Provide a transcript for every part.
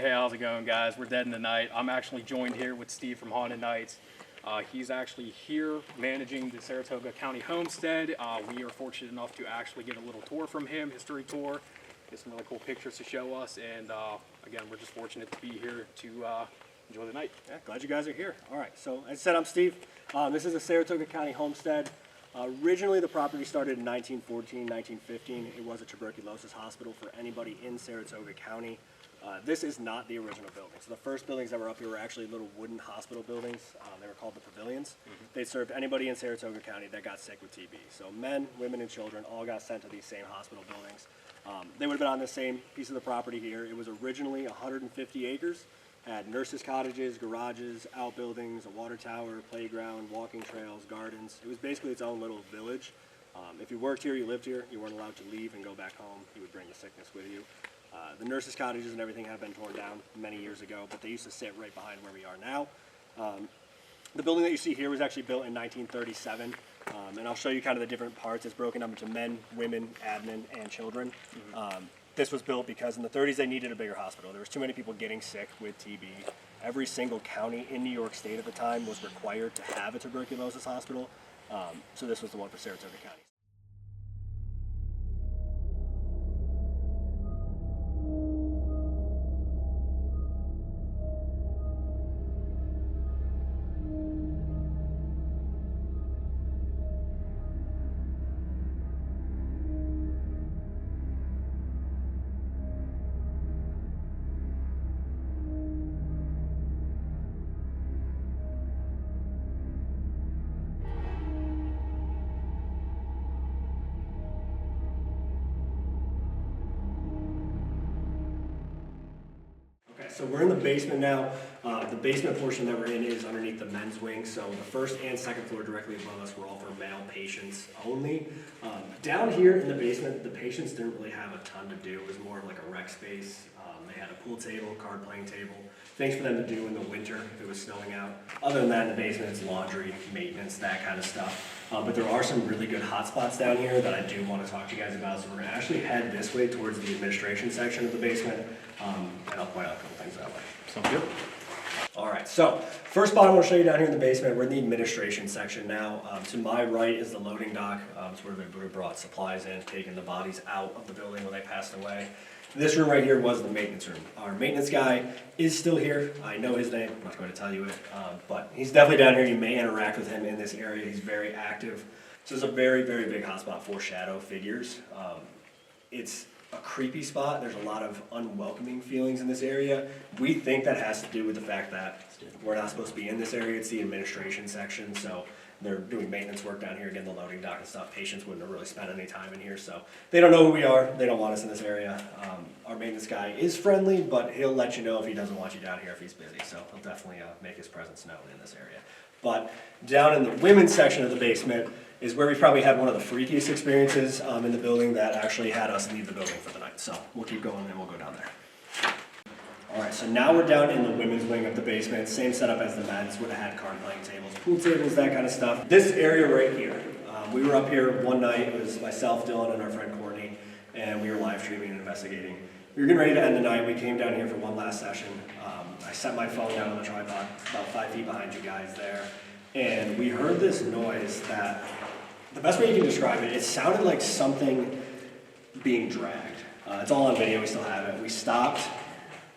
Hey, how's it going, guys? We're Dead in the Night. I'm actually joined here with Steve from Haunted Nights. He's actually here managing the Saratoga County Homestead. We are fortunate enough to actually get a little tour from him, history tour, get some really cool pictures to show us, and again, we're just fortunate to be here to enjoy the night. Yeah, glad you guys are here. All right, so as I said, I'm Steve. This is a Saratoga County Homestead. Originally, the property started in 1914, 1915. It was a tuberculosis hospital for anybody in Saratoga County. This is not the original building. So the first buildings that were up here were actually little wooden hospital buildings. They were called the pavilions. They served anybody in Saratoga County that got sick with TB. So men, women, and children all got sent to these same hospital buildings. They would have been on the same piece of the property here. It was originally 150 acres. Had nurses' cottages, garages, outbuildings, a water tower, playground, walking trails, gardens. It was basically its own little village. If you worked here, you lived here, you weren't allowed to leave and go back home. You would bring the sickness with you. The nurses' cottages and everything have been torn down many years ago, but they used to sit right behind where we are now. The building that you see here was actually built in 1937, and I'll show you kind of the different parts. It's broken up into men, women, admin, and children. This was built because in the 30s they needed a bigger hospital. There was too many people getting sick with TB. Every single county in New York State at the time was required to have a tuberculosis hospital, so this was the one for Saratoga County. So we're in the basement now. The basement portion that we're in is underneath the men's wing. So the first and second floor directly above us were all for male patients only. Down here in the basement, the patients didn't really have a ton to do. It was more of like a rec space. They had a pool table, card playing table, things for them to do in the winter if it was snowing out. Other than that, in the basement, it's laundry, maintenance, that kind of stuff. But there are some really good hot spots down here that I do want to talk to you guys about. So we're going to actually head this way towards the administration section of the basement, and I'll point out a couple things that way. Sounds good. All right, so first spot I want to show you down here in the basement, we're in the administration section now. To my right is the loading dock. It's where they would have brought supplies in, taken the bodies out of the building when they passed away. This room right here was the maintenance room. Our maintenance guy is still here. I know his name, I'm not going to tell you it, but he's definitely down here. You may interact with him in this area. He's very active. So it's a very, very big hotspot for shadow figures. It's a creepy spot. There's a lot of unwelcoming feelings in this area. We think that has to do with the fact that we're not supposed to be in this area. It's the administration section, so they're doing maintenance work down here, again, the loading dock and stuff. Patients wouldn't have really spent any time in here, so they don't know who we are. They don't want us in this area. Our maintenance guy is friendly, but he'll let you know if he doesn't want you down here if he's busy, so he'll definitely make his presence known in this area. But down in the women's section of the basement is where we probably had one of the freakiest experiences in the building that actually had us leave the building for the night. So we'll keep going and we'll go down there. All right, so now we're down in the women's wing of the basement. Same setup as the men's, would have had card playing tables, pool tables, that kind of stuff. This area right here, we were up here one night. It was myself, Dylan, and our friend Courtney, and we were live streaming and investigating. We were getting ready to end the night. We came down here for one last session. I set my phone down on the tripod, about 5 feet behind you guys there, and we heard this noise that, the best way you can describe it, it sounded like something being dragged. It's all on video, we still have it. We stopped,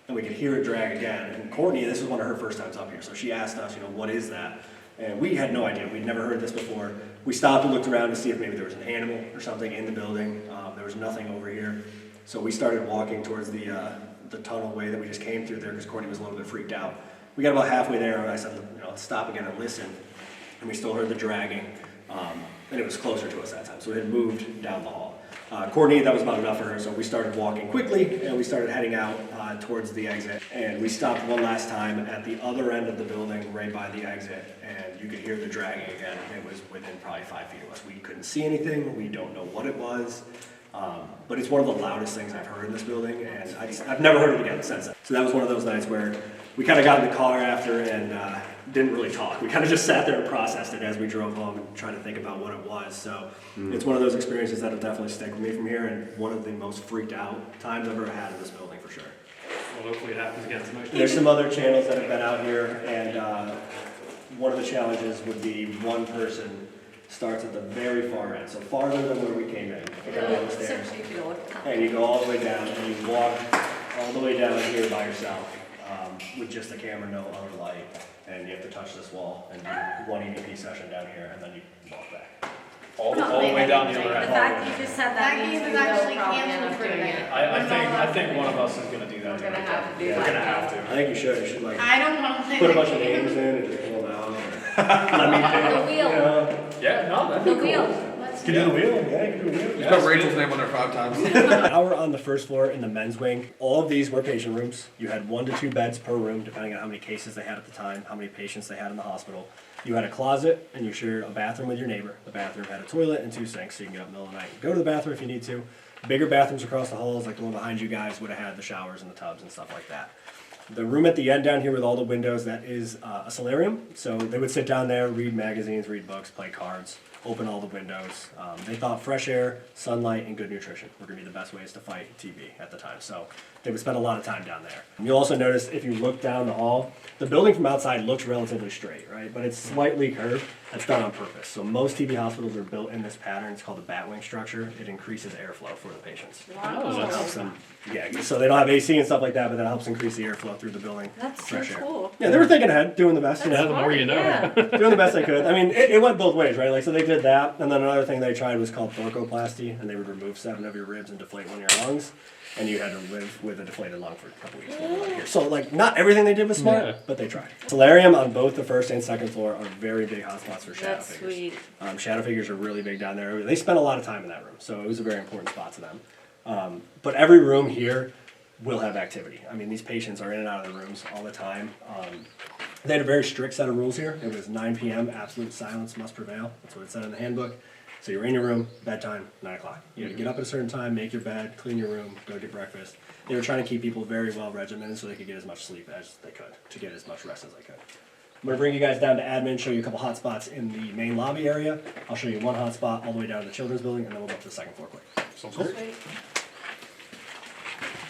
and we could hear it drag again. And Courtney, this was one of her first times up here, so she asked us, what is that? And we had no idea. We'd never heard this before. We stopped and looked around to see if maybe there was an animal or something in the building. There was nothing over here. So we started walking towards the tunnel way that we just came through there because Courtney was a little bit freaked out. We got about halfway there, and I said, let's stop again and listen. And we still heard the dragging, and it was closer to us that time. So we had moved down the hall. Courtney, that was about enough for her, so we started walking quickly, and we started heading out towards the exit. And we stopped one last time at the other end of the building, right by the exit, and you could hear the dragging again. It was within probably 5 feet of us. We couldn't see anything. We don't know what it was. But it's one of the loudest things I've heard in this building, and I've never heard it again since then. So that was one of those nights where we kind of got in the car after and didn't really talk. We kind of just sat there and processed it as we drove home and tried to think about what it was. So it's one of those experiences that'll definitely stick with me from here, and one of the most freaked out times I've ever had in this building for sure. Well, hopefully it happens again tonight. There's some other channels that have been out here, and one of the challenges would be one person starts at the very far end, so farther than where we came in. You go down the stairs, and you go all the way down, and you walk all the way down here by yourself, with just the camera, no other light, and you have to touch this wall and do one EVP session down here, and then you walk back. All the way down the other The end. fact you just said that means game we is will actually probably end canceled up for doing tonight. it. I think one of us is gonna do that. We're gonna have to do We're that. gonna have to. I think you should like I don't want to play put a that bunch of game. names in and just pull them out. Let me pick. The wheel. You know. Yeah, no, that'd be The cool. wheel. Let's You can do the wheel, yeah, you can do the wheel. Yeah. Put Rachel's name on there 5 times. Now we're on the first floor in the men's wing. All of these were patient rooms. You had 1 to 2 beds per room, depending on how many cases they had at the time, how many patients they had in the hospital. You had a closet, and you shared a bathroom with your neighbor. The bathroom had a toilet and 2 sinks, so you can get up in the middle of the night and go to the bathroom if you need to. Bigger bathrooms across the halls, like the one behind you guys, would have had the showers and the tubs and stuff like that. The room at the end down here with all the windows, that is a solarium. So they would sit down there, read magazines, read books, play cards, open all the windows. They thought fresh air, sunlight, and good nutrition were going to be the best ways to fight TB at the time. So they would spend a lot of time down there. You'll also notice if you look down the hall, the building from outside looks relatively straight, right? But it's slightly curved. That's done on purpose. So most TB hospitals are built in this pattern. It's called the batwing structure. It increases airflow for the patients. So it helps them. Yeah, so they don't have AC and stuff like that, but that helps increase the airflow through the building. That's so fresh air. cool. Yeah, they were thinking ahead, doing the best. You That's know, the more you know. Yeah. doing the best they could. I mean, it went both ways, right? Like, so they did that, and then another thing they tried was called thoracoplasty, and they would remove 7 of your ribs and deflate 1 of your lungs, and you had to live with a deflated lung for a couple weeks. Here. So, like, not everything they did was smart, Yeah. but they tried. Solarium on both the first and second floor are very big hotspots for shadow That's figures. sweet. Shadow figures are really big down there. They spent a lot of time in that room, so it was a very important spot to them. But every room here will have activity. I mean, these patients are in and out of the rooms all the time. They had a very strict set of rules here. It was 9 p.m., absolute silence must prevail. That's what it said in the handbook. So you were in your room, bedtime, 9 o'clock. You had to get up at a certain time, make your bed, clean your room, go get breakfast. They were trying to keep people very well regimented so they could get as much sleep as they could, to get as much rest as they could. I'm gonna bring you guys down to admin, show you a couple hot spots in the main lobby area. I'll show you one hot spot all the way down to the children's building, and then we'll go up to the second floor quick. Sounds good.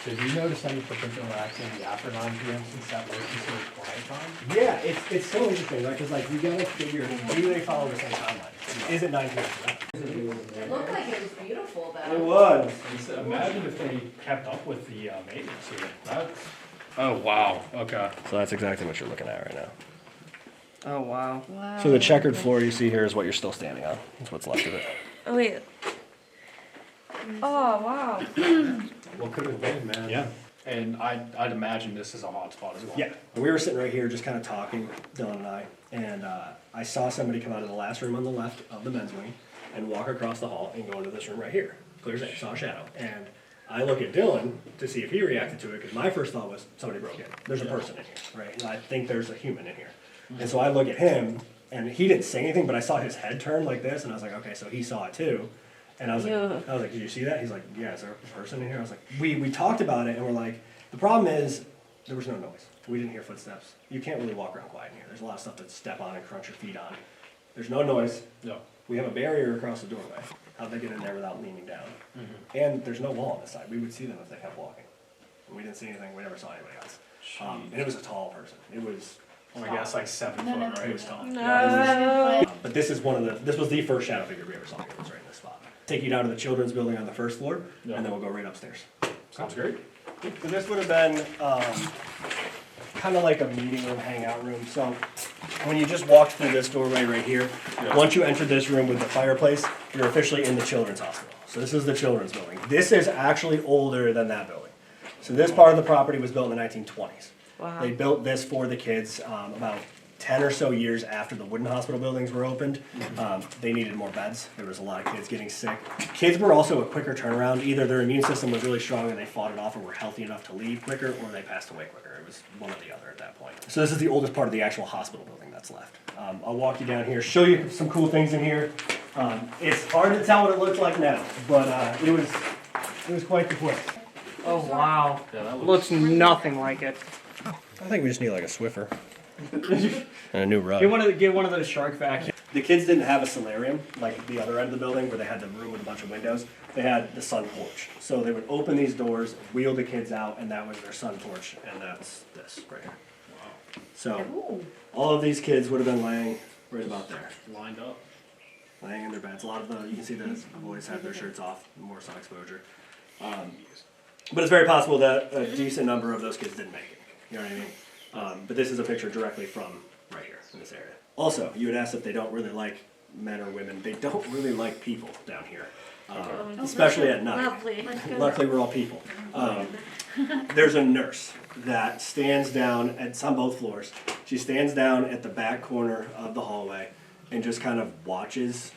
Did you notice any particular activity after 9 p.m. since that was considered quiet time? Yeah, it's so interesting, right? Because like you gotta figure, do they follow the same timeline? Is it 9 p.m.? It looked like it was beautiful It though. was. Imagine if they kept up with the maintenance here. That's Oh, wow, okay. So that's exactly what you're looking at right now. Oh wow. Wow. So the checkered floor you see here is what you're still standing on. That's what's left of it. Oh wait. Oh wow. what could have been, man. Yeah. And I'd imagine this is a hot spot as well. Yeah, we were sitting right here just kind of talking, Dylan and I, and I saw somebody come out of the last room on the left of the men's wing and walk across the hall and go into this room right here. Clear as day, saw a shadow. And I look at Dylan to see if he reacted to it, because my first thought was somebody broke in. There's a person in here, right? And I think there's a human in here. And so I look at him, and he didn't say anything, but I saw his head turn like this, and I was like, okay, so he saw it too. And I was Yeah. like, did you see that? He's like, yeah, is there a person in here? I was like, we talked about it, and we're like, the problem is there was no noise. We didn't hear footsteps. You can't really walk around quiet in here. There's a lot of stuff to step on and crunch your feet on. There's no noise. No. We have a barrier across the doorway. How'd they get in there without leaning down? And there's no wall on this side. We would see them if they kept walking. And we didn't see anything. We never saw anybody else. And it was a tall person. It was, I guess like 7 No, foot, no. it right? was tall. No. But this was the first shadow figure we ever saw. It was right in this spot. Take you down to the children's building on the first floor, Yeah. and then we'll go right upstairs. Sounds great. So this would have been kind of like a meeting room, hangout room. So when you just walked through this doorway right here, Yeah. once you entered this room with the fireplace, you're officially in the children's hospital. So this is the children's building. This is actually older than that building. So this part of the property was built in the 1920s. Wow. They built this for the kids about 10 or so years after the wooden hospital buildings were opened. They needed more beds. There was a lot of kids getting sick. Kids were also a quicker turnaround. Either their immune system was really strong and they fought it off or were healthy enough to leave quicker, or they passed away quicker. It was one or the other at that point. So this is the oldest part of the actual hospital building that's left. I'll walk you down here, show you some cool things in here. It's hard to tell what it looks like now, but it was quite the place. Oh wow. Yeah, that Looks nothing like it. I think we just need like a Swiffer and a new rug. Get one of those shark vacuums. the kids didn't have a solarium like the other end of the building where they had the room with a bunch of windows. They had the sun porch. So they would open these doors, wheel the kids out, and that was their sun porch, and that's this right here. Wow. So all of these kids would have been laying right about there. Lined up. Laying in their beds. A lot of you can see the boys have their shirts off, more sun exposure. But it's very possible that a decent number of those kids didn't make it. You know what I mean? But this is a picture directly from right here in this area. Also, you had asked if they don't really like men or women. They don't really like people down here, especially at night. Lovely. Luckily, we're all people. There's a nurse that stands down, it's on both floors. She stands down at the back corner of the hallway and just kind of watches.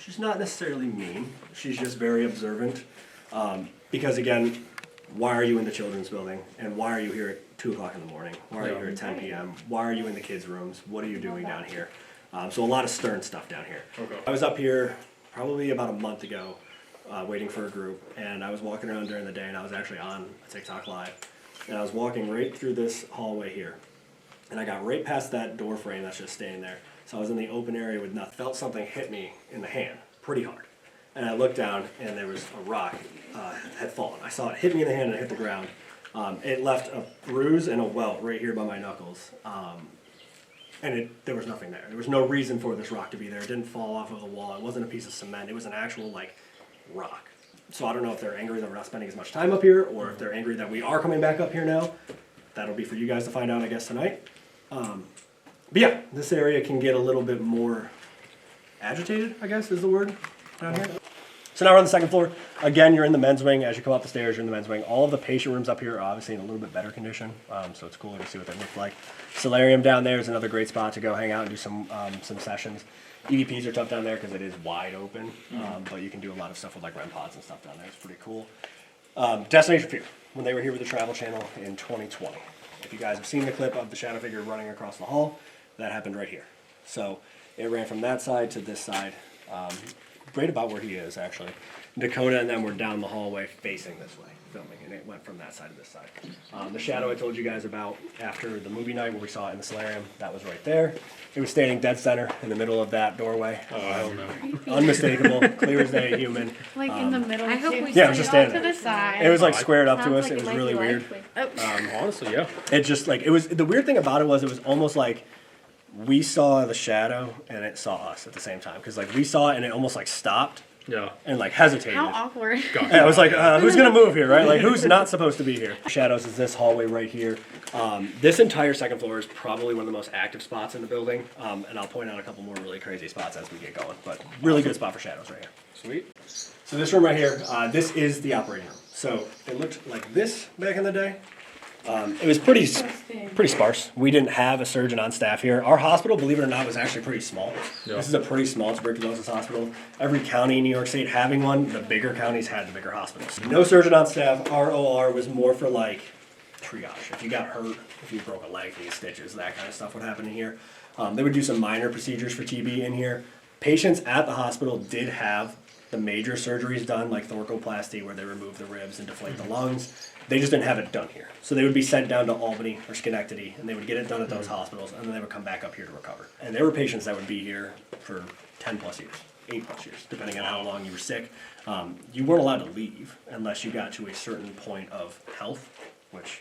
She's not necessarily mean. She's just very observant. Because again, why are you in the children's building? And why are you here at 2 o'clock in the morning? Why are you here at 10 p.m.? Why are you in the kids' rooms? What are you doing down here? So a lot of stern stuff down here. Okay. I was up here probably about a month ago, waiting for a group, and I was walking around during the day, and I was actually on TikTok Live. And I was walking right through this hallway here. And I got right past that door frame that's just staying there. So I was in the open area with nothing. Felt something hit me in the hand, pretty hard. And I looked down, and there was a rock had fallen. I saw it hit me in the hand and it hit the ground. It left a bruise and a welt right here by my knuckles. And there was nothing there. There was no reason for this rock to be there. It didn't fall off of the wall. It wasn't a piece of cement. It was an actual, like, rock. So I don't know if they're angry that we're not spending as much time up here, or if they're angry that we are coming back up here now. That'll be for you guys to find out, I guess, tonight. But yeah, this area can get a little bit more agitated, I guess is the word down here. So now we're on the second floor. Again, you're in the men's wing. As you come up the stairs, you're in the men's wing. All of the patient rooms up here are obviously in a little bit better condition, so it's cooler to see what they look like. Solarium down there is another great spot to go hang out and do some sessions. EVPs are tough down there because it is wide open, but you can do a lot of stuff with like REM pods and stuff down there. It's pretty cool. Destination Fear, when they were here with the Travel Channel in 2020. If you guys have seen the clip of the shadow figure running across the hall, that happened right here. So it ran from that side to this side. Right about where he is, actually. Dakota and them were down the hallway facing this way, filming, and it went from that side to this side. The shadow I told you guys about after the movie night where we saw it in the solarium, that was right there. It was standing dead center in the middle of that doorway. Oh, hell no. Unmistakable, clear as day, human. Like in the middle. I hope we Yeah, it was stay just off standing to there. the side. It was like squared up to Sounds us. like It was might really be weird. likely. Honestly, yeah. It just like, it was, the weird thing about it was almost like we saw the shadow and it saw us at the same time. Because like we saw it and it almost like stopped. Yeah. And like hesitated. How awkward. Yeah, I was like, who's gonna move here, right? Like, who's not supposed to be here? Shadows is this hallway right here. This entire second floor is probably one of the most active spots in the building, and I'll point out a couple more really crazy spots as we get going. But really good spot for shadows right here. Sweet. So this room right here, this is the operating room. So it looked like this back in the day. It was pretty sparse. We didn't have a surgeon on staff here. Our hospital, believe it or not, was actually pretty small. Yeah. This is a pretty small tuberculosis hospital. Every county in New York State having one, the bigger counties had the bigger hospitals. No surgeon on staff. Our OR was more for like triage. If you got hurt, if you broke a leg, needed stitches, that kind of stuff would happen in here. They would do some minor procedures for TB in here. Patients at the hospital did have the major surgeries done, like thoracoplasty, where they remove the ribs and deflate the lungs. They just didn't have it done here. So they would be sent down to Albany or Schenectady, and they would get it done at those hospitals, and then they would come back up here to recover. And there were patients that would be here for 10 plus years, 8 plus years, depending on how long you were sick. You weren't allowed to leave unless you got to a certain point of health, which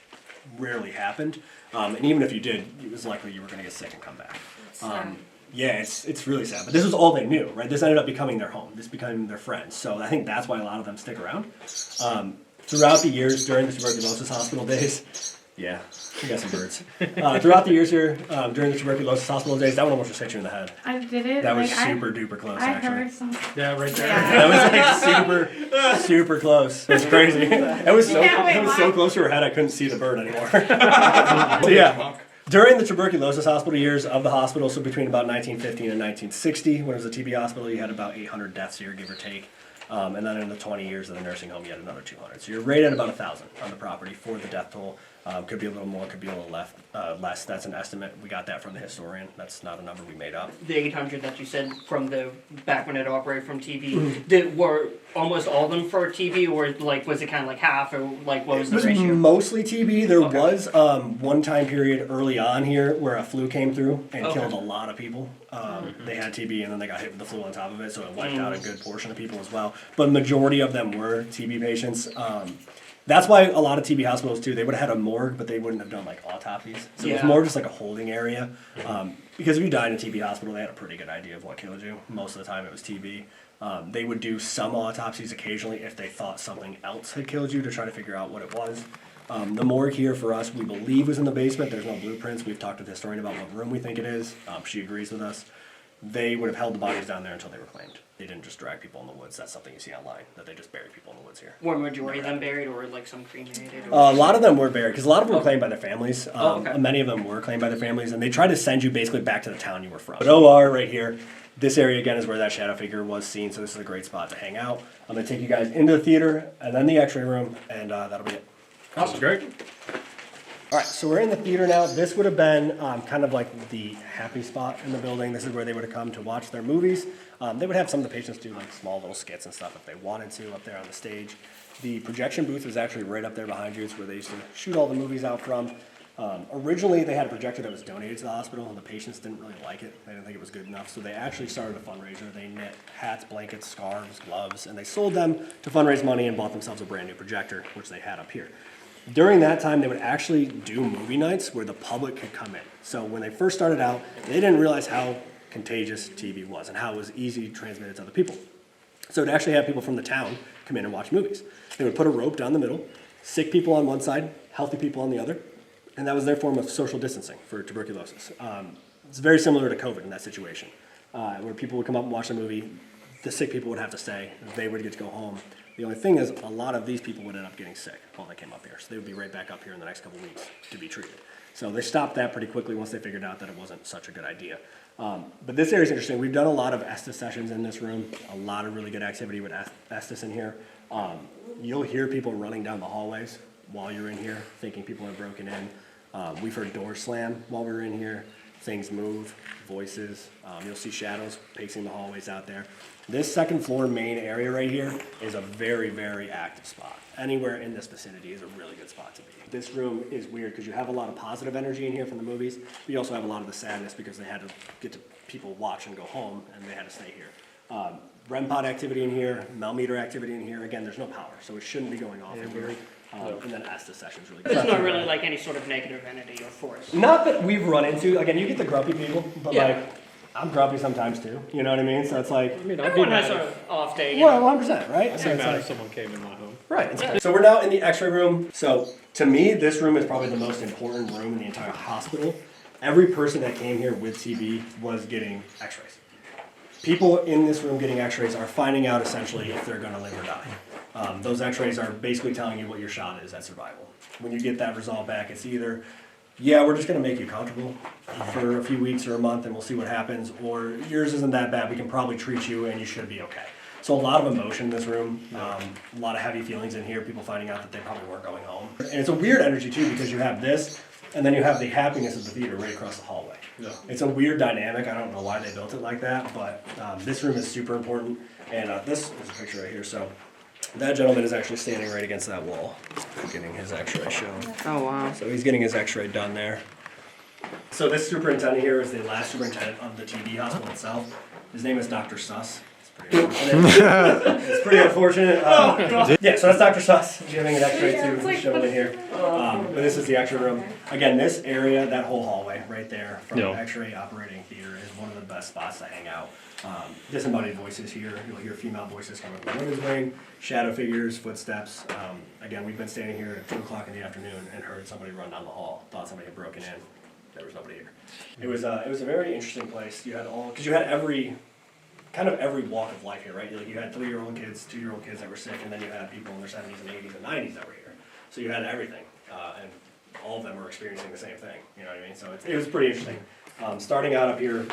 rarely happened. And even if you did, it was likely you were going to get sick and come back. Yeah, it's really sad. But this was all they knew, right? This ended up becoming their home. This became their friends. So I think that's why a lot of them stick around. Throughout the years during the tuberculosis hospital days, yeah, we got some birds. Throughout the years here, during the tuberculosis hospital days, that one almost just hit you in the head. I did it. That was like, super duper close, I actually. heard some. Yeah, right there. That was like super close. It was crazy. It was so close to her head I couldn't see the bird anymore. So yeah. During the tuberculosis hospital years of the hospital, so between about 1915 and 1960, when it was a TB hospital, you had about 800 deaths here, give or take. And then in the 20 years of the nursing home, you had another 200. So you're right at about 1,000 on the property for the death toll. Could be a little more, could be a little less. That's an estimate. We got that from the historian. That's not a number we made up. The 800 that you said from the back when it operated from TV, Mm-hmm. were almost all of them for TV, or like was it kind of like half, or like what was It the was ratio? mostly TB. There Okay. was one time period early on here where a flu came through and Okay. killed a lot of people. They had TB and then they got hit with the flu on top of it, so it wiped out a good portion of people as well. But majority of them were TB patients. That's why a lot of TB hospitals too, they would have had a morgue, but they wouldn't have done like autopsies. So it was Yeah. more just like a holding area. Because if you died in a TB hospital, they had a pretty good idea of what killed you. Most of the time it was TB. They would do some autopsies occasionally if they thought something else had killed you to try to figure out what it was. The morgue here for us, we believe was in the basement. There's no blueprints. We've talked to the historian about what room we think it is. She agrees with us. They would have held the bodies down there until they were claimed. They didn't just drag people in the woods. That's something you see online, that they just bury people in the woods here. Were majority of them buried, or like some cremated? A lot of them were buried, because a lot of them were claimed by their families. Okay. Many of them were claimed by their families, and they tried to send you basically back to the town you were from. But OR right here, this area again is where that shadow figure was seen, so this is a great spot to hang out. I'm going to take you guys into the theater, and then the x-ray room, and that'll be it. Awesome, great. All right, so we're in the theater now. This would have been kind of like the happy spot in the building. This is where they would have come to watch their movies. They would have some of the patients do like small little skits and stuff if they wanted to up there on the stage. The projection booth was actually right up there behind you. It's where they used to shoot all the movies out from. Originally, they had a projector that was donated to the hospital, and the patients didn't really like it. They didn't think it was good enough, so they actually started a fundraiser. They knit hats, blankets, scarves, gloves, and they sold them to fundraise money and bought themselves a brand new projector, which they had up here. During that time, they would actually do movie nights where the public could come in. So when they first started out, they didn't realize how contagious TB was and how it was easy to transmit it to other people. So to actually have people from the town come in and watch movies. They would put a rope down the middle, sick people on one side, healthy people on the other, and that was their form of social distancing for tuberculosis. It's very similar to COVID in that situation, where people would come up and watch the movie, the sick people would have to stay, they would get to go home. The only thing is, a lot of these people would end up getting sick while they came up here, so they would be right back up here in the next couple weeks to be treated. So they stopped that pretty quickly once they figured out that it wasn't such a good idea. But this area is interesting. We've done a lot of Estes sessions in this room, a lot of really good activity with Estes in here. You'll hear people running down the hallways while you're in here, thinking people are broken in. We've heard doors slam while we were in here, things move, voices. You'll see shadows pacing the hallways out there. This second floor main area right here is a very, very active spot. Anywhere in this vicinity is a really good spot to be. This room is weird because you have a lot of positive energy in here from the movies, but you also have a lot of the sadness because they had to get to people watch and go home, and they had to stay here. REM pod activity in here, Melmeter activity in here. Again, there's no power, so it shouldn't be going off in here. And then Estes session's really good. It's not really like any sort of negative entity or force. Not that we've run into, again, you get the grumpy people, but Yeah. like, I'm grumpy sometimes too, you know what I mean? So it's like, I mean, I'd be Everyone mad has if, an off day. You well, know? 100%, right? So I'd be it's mad like, if someone came in my home. right. So we're now in the x-ray room. So to me, this room is probably the most important room in the entire hospital. Every person that came here with TB was getting x-rays. People in this room getting x-rays are finding out essentially if they're gonna live or die. Those x-rays are basically telling you what your shot is at survival. When you get that result back, it's either, yeah, we're just gonna make you comfortable for a few weeks or a month and we'll see what happens, or yours isn't that bad, we can probably treat you and you should be okay. So a lot of emotion in this room, a lot of heavy feelings in here, people finding out that they probably weren't going home. And it's a weird energy too, because you have this, and then you have the happiness of the theater right across the hallway. Yeah. It's a weird dynamic, I don't know why they built it like that, but this room is super important, and this is a picture right here, so that gentleman is actually standing right against that wall, getting his x-ray shown. Oh wow. So he's getting his x-ray done there. So this superintendent here is the last superintendent of the TB hospital itself. His name is Dr. Suss. It's pretty unfortunate. Yeah, so that's Dr. Suss giving an x-ray to shown in here. But this is the x-ray room. Again, this area, that whole hallway right there from the x-ray operating theater is one of the best spots to hang out. Disembodied voices here. You'll hear female voices coming from the women's wing, shadow figures, footsteps. Again, we've been standing here at 2 o'clock in the afternoon and heard somebody run down the hall. Thought somebody had broken in. There was nobody here. It was a very interesting place. You had because you had every walk of life here, right? Like you had 3-year-old kids, 2-year-old kids that were sick, and then you had people in their 70s and 80s and 90s that were here. So you had everything, and all of them were experiencing the same thing. You know what I mean? So it was pretty interesting. Starting out up here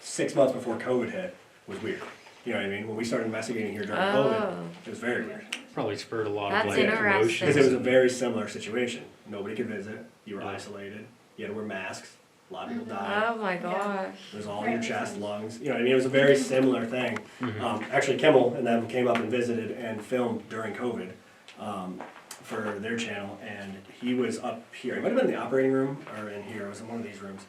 6 months before COVID hit was weird. You know what I mean? When we started investigating here during COVID, it was very weird. Probably spurred a lot That's of like interesting. emotions. Because it was a very similar situation. Nobody could visit. You were isolated. You had to wear masks. A lot of people died. Oh my gosh. It was all in your chest, lungs. You know what I mean? It was a very similar thing. Actually, Kimmel and them came up and visited and filmed during COVID for their channel. And he was up here. He might have been in the operating room or in here. It was in one of these rooms.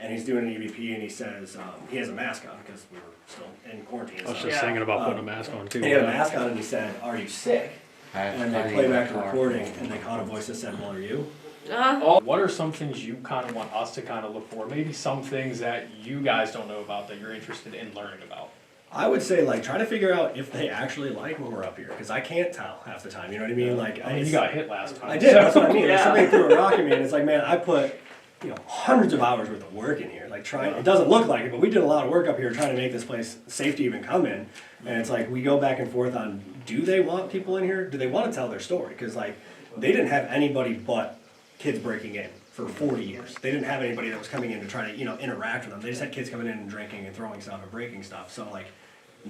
And he's doing an EVP and he says he has a mask on because we were still in quarantine. I was So- just thinking about putting a mask on too. and he had a mask on and he said, "Are you sick?" And they play back the recording and they caught a voice that said, "Well, are you?" What are some things you kind of want us to kind of look for? Maybe some things that you guys don't know about that you're interested in learning about. I would say like try to figure out if they actually like when we're up here because I can't tell half the time. You know what I mean? Like I mean, you got hit last time. I did. That's what I mean. Like, Yeah. somebody threw a rock at me and it's like, man, I put hundreds of hours worth of work in here. Like trying. It doesn't look like it, but we did a lot of work up here trying to make this place safe to even come in. And it's like we go back and forth on do they want people in here? Do they want to tell their story? Because like they didn't have anybody but kids breaking in for 40 years. They didn't have anybody that was coming in to try to, interact with them. They just had kids coming in and drinking and throwing stuff and breaking stuff. So like,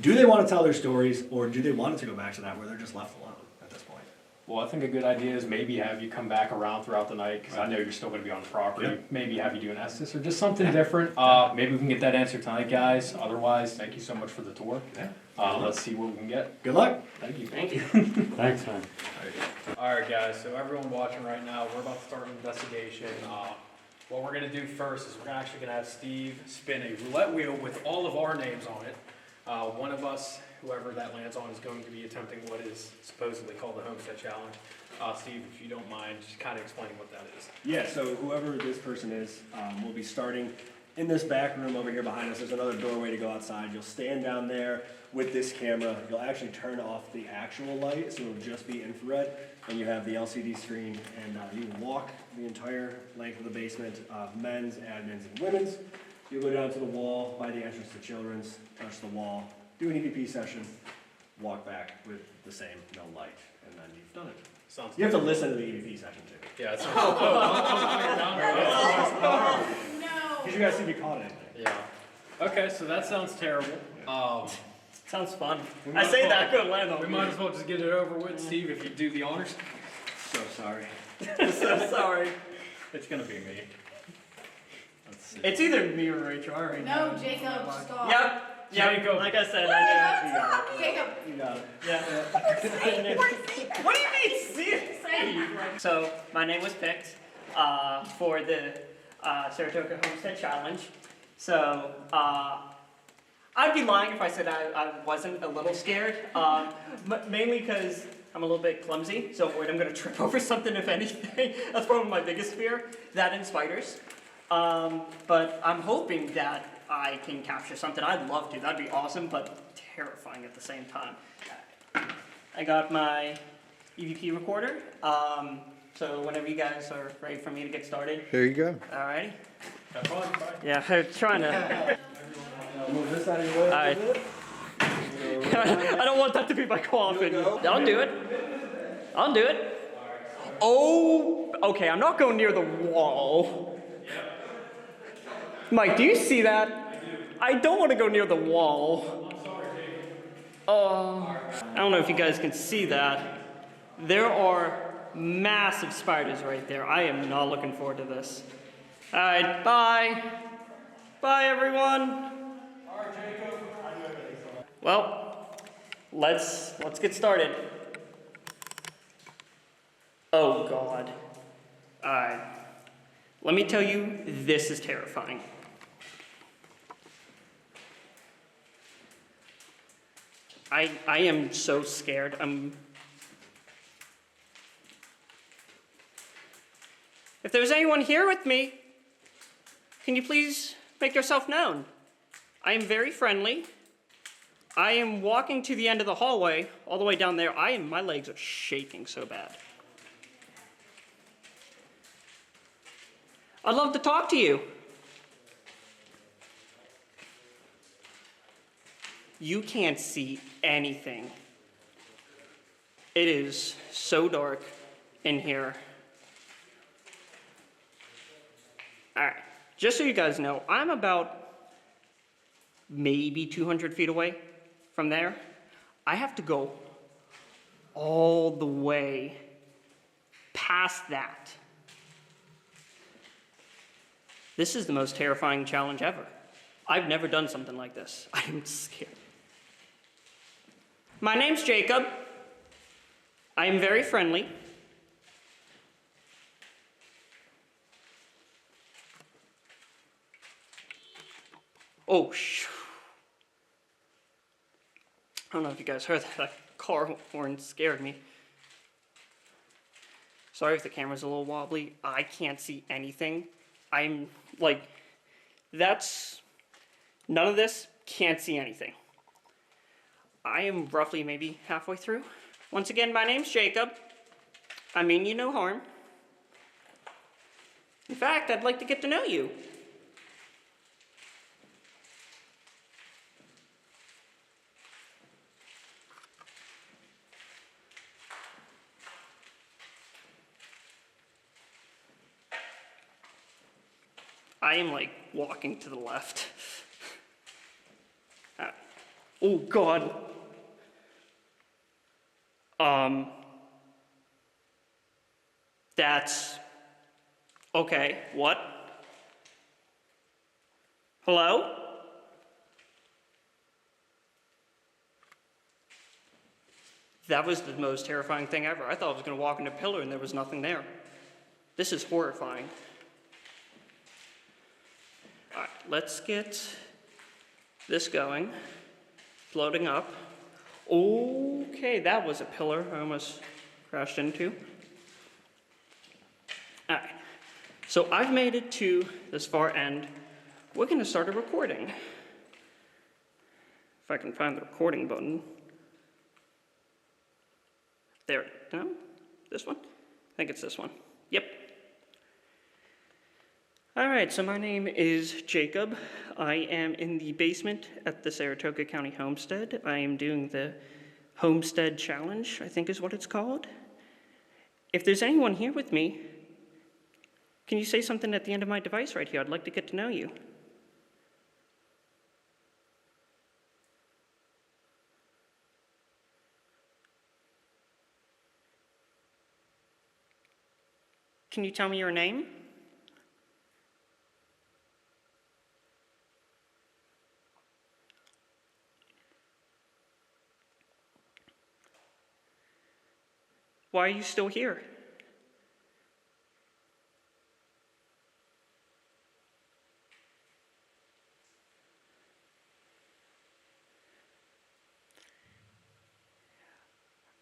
do they want to tell their stories or do they want it to go back to that where they're just left alone at this point? Well, I think a good idea is maybe have you come back around throughout the night because I know you're still going to be on the property. Yep. Maybe have you do an Estes or just something different. Maybe we can get that answer tonight, guys. Otherwise, thank you so much for the tour. Yeah. Let's see what we can get. Good luck. Thank you. Thank you. Thanks, man. Alright guys, so everyone watching right now, we're about to start an investigation. What we're gonna do first is we're actually gonna have Steve spin a roulette wheel with all of our names on it. One of us, whoever that lands on, is going to be attempting what is supposedly called the Homestead Challenge. Steve, if you don't mind, just kind of explaining what that is. Yeah, so whoever this person is, will be starting in this back room over here behind us. There's another doorway to go outside. You'll stand down there with this camera. You'll actually turn off the actual light, so it'll just be infrared. And you have the LCD screen, and you can walk the entire length of the basement, men's, admins, and women's. You'll go down to the wall by the entrance to children's, touch the wall, do an EVP session, walk back with the same no light, and then you've done it. Sounds You have to listen to the EVP session too. Yeah, it sounds. Because you guys seem to be caught in anything. Yeah. Okay, so that sounds terrible. Sounds fun. We I might say as well- that, good land on We me. might as well just get it over with, Steve, if you do the honors. So sorry. So sorry. It's gonna be me. Let's see. It's either me or Rachel. I already No, know. Jacob, stop. Yep. Jacob. Like I said, What I are you talking? Jacob. You got it. know. Yeah. What do you mean, see? So, my name was picked for the Saratoga Homestead Challenge. So, I'd be lying if I said I wasn't a little scared, mainly because I'm a little bit clumsy, so I'm worried I'm going to trip over something, if anything. That's probably my biggest fear, that and spiders. But I'm hoping that I can capture something. I'd love to, that'd be awesome, but terrifying at the same time. I got my EVP recorder, so whenever you guys are ready for me to get started. There you go. Alrighty. Have fun, bye. Yeah, I'm trying to. Move this out of your way. Alright. I don't want that to be my coffin. I'll do it. I'll do it. Oh, okay, I'm not going near the wall. Mike, do you see that? I don't want to go near the wall. I don't know if you guys can see that. There are massive spiders right there. I am not looking forward to this. Alright, bye. Bye, everyone. Well, let's get started. Oh God. Alright. Let me tell you, this is terrifying. I am so scared. If there's anyone here with me, can you please make yourself known? I am very friendly. I am walking to the end of the hallway, all the way down there. My legs are shaking so bad. I'd love to talk to you. You can't see anything. It is so dark in here. Alright, just so you guys know, I'm about maybe 200 feet away from there. I have to go all the way past that This is the most terrifying challenge ever. I've never done something like this. I'm scared. My name's Jacob. I am very friendly. Oh, I don't know if you guys heard that. That car horn scared me. Sorry if the camera's a little wobbly. I can't see anything. I'm like, none of this, can't see anything. I am roughly maybe halfway through. Once again, my name's Jacob. I mean you no harm. In fact, I'd like to get to know you. I am like walking to the left. Oh God. That's okay. What? Hello? That was the most terrifying thing ever. I thought I was going to walk into a pillar and there was nothing there. This is horrifying. All right, let's get this going. Floating up. Okay, that was a pillar I almost crashed into. All right, so I've made it to this far end. We're going to start a recording. If I can find the recording button. There, no? This one? I think it's this one. Yep. All right, so my name is Jacob. I am in the basement at the Saratoga County Homestead. I am doing the Homestead Challenge, I think is what it's called. If there's anyone here with me, can you say something at the end of my device right here? I'd like to get to know you. Can you tell me your name? Why are you still here?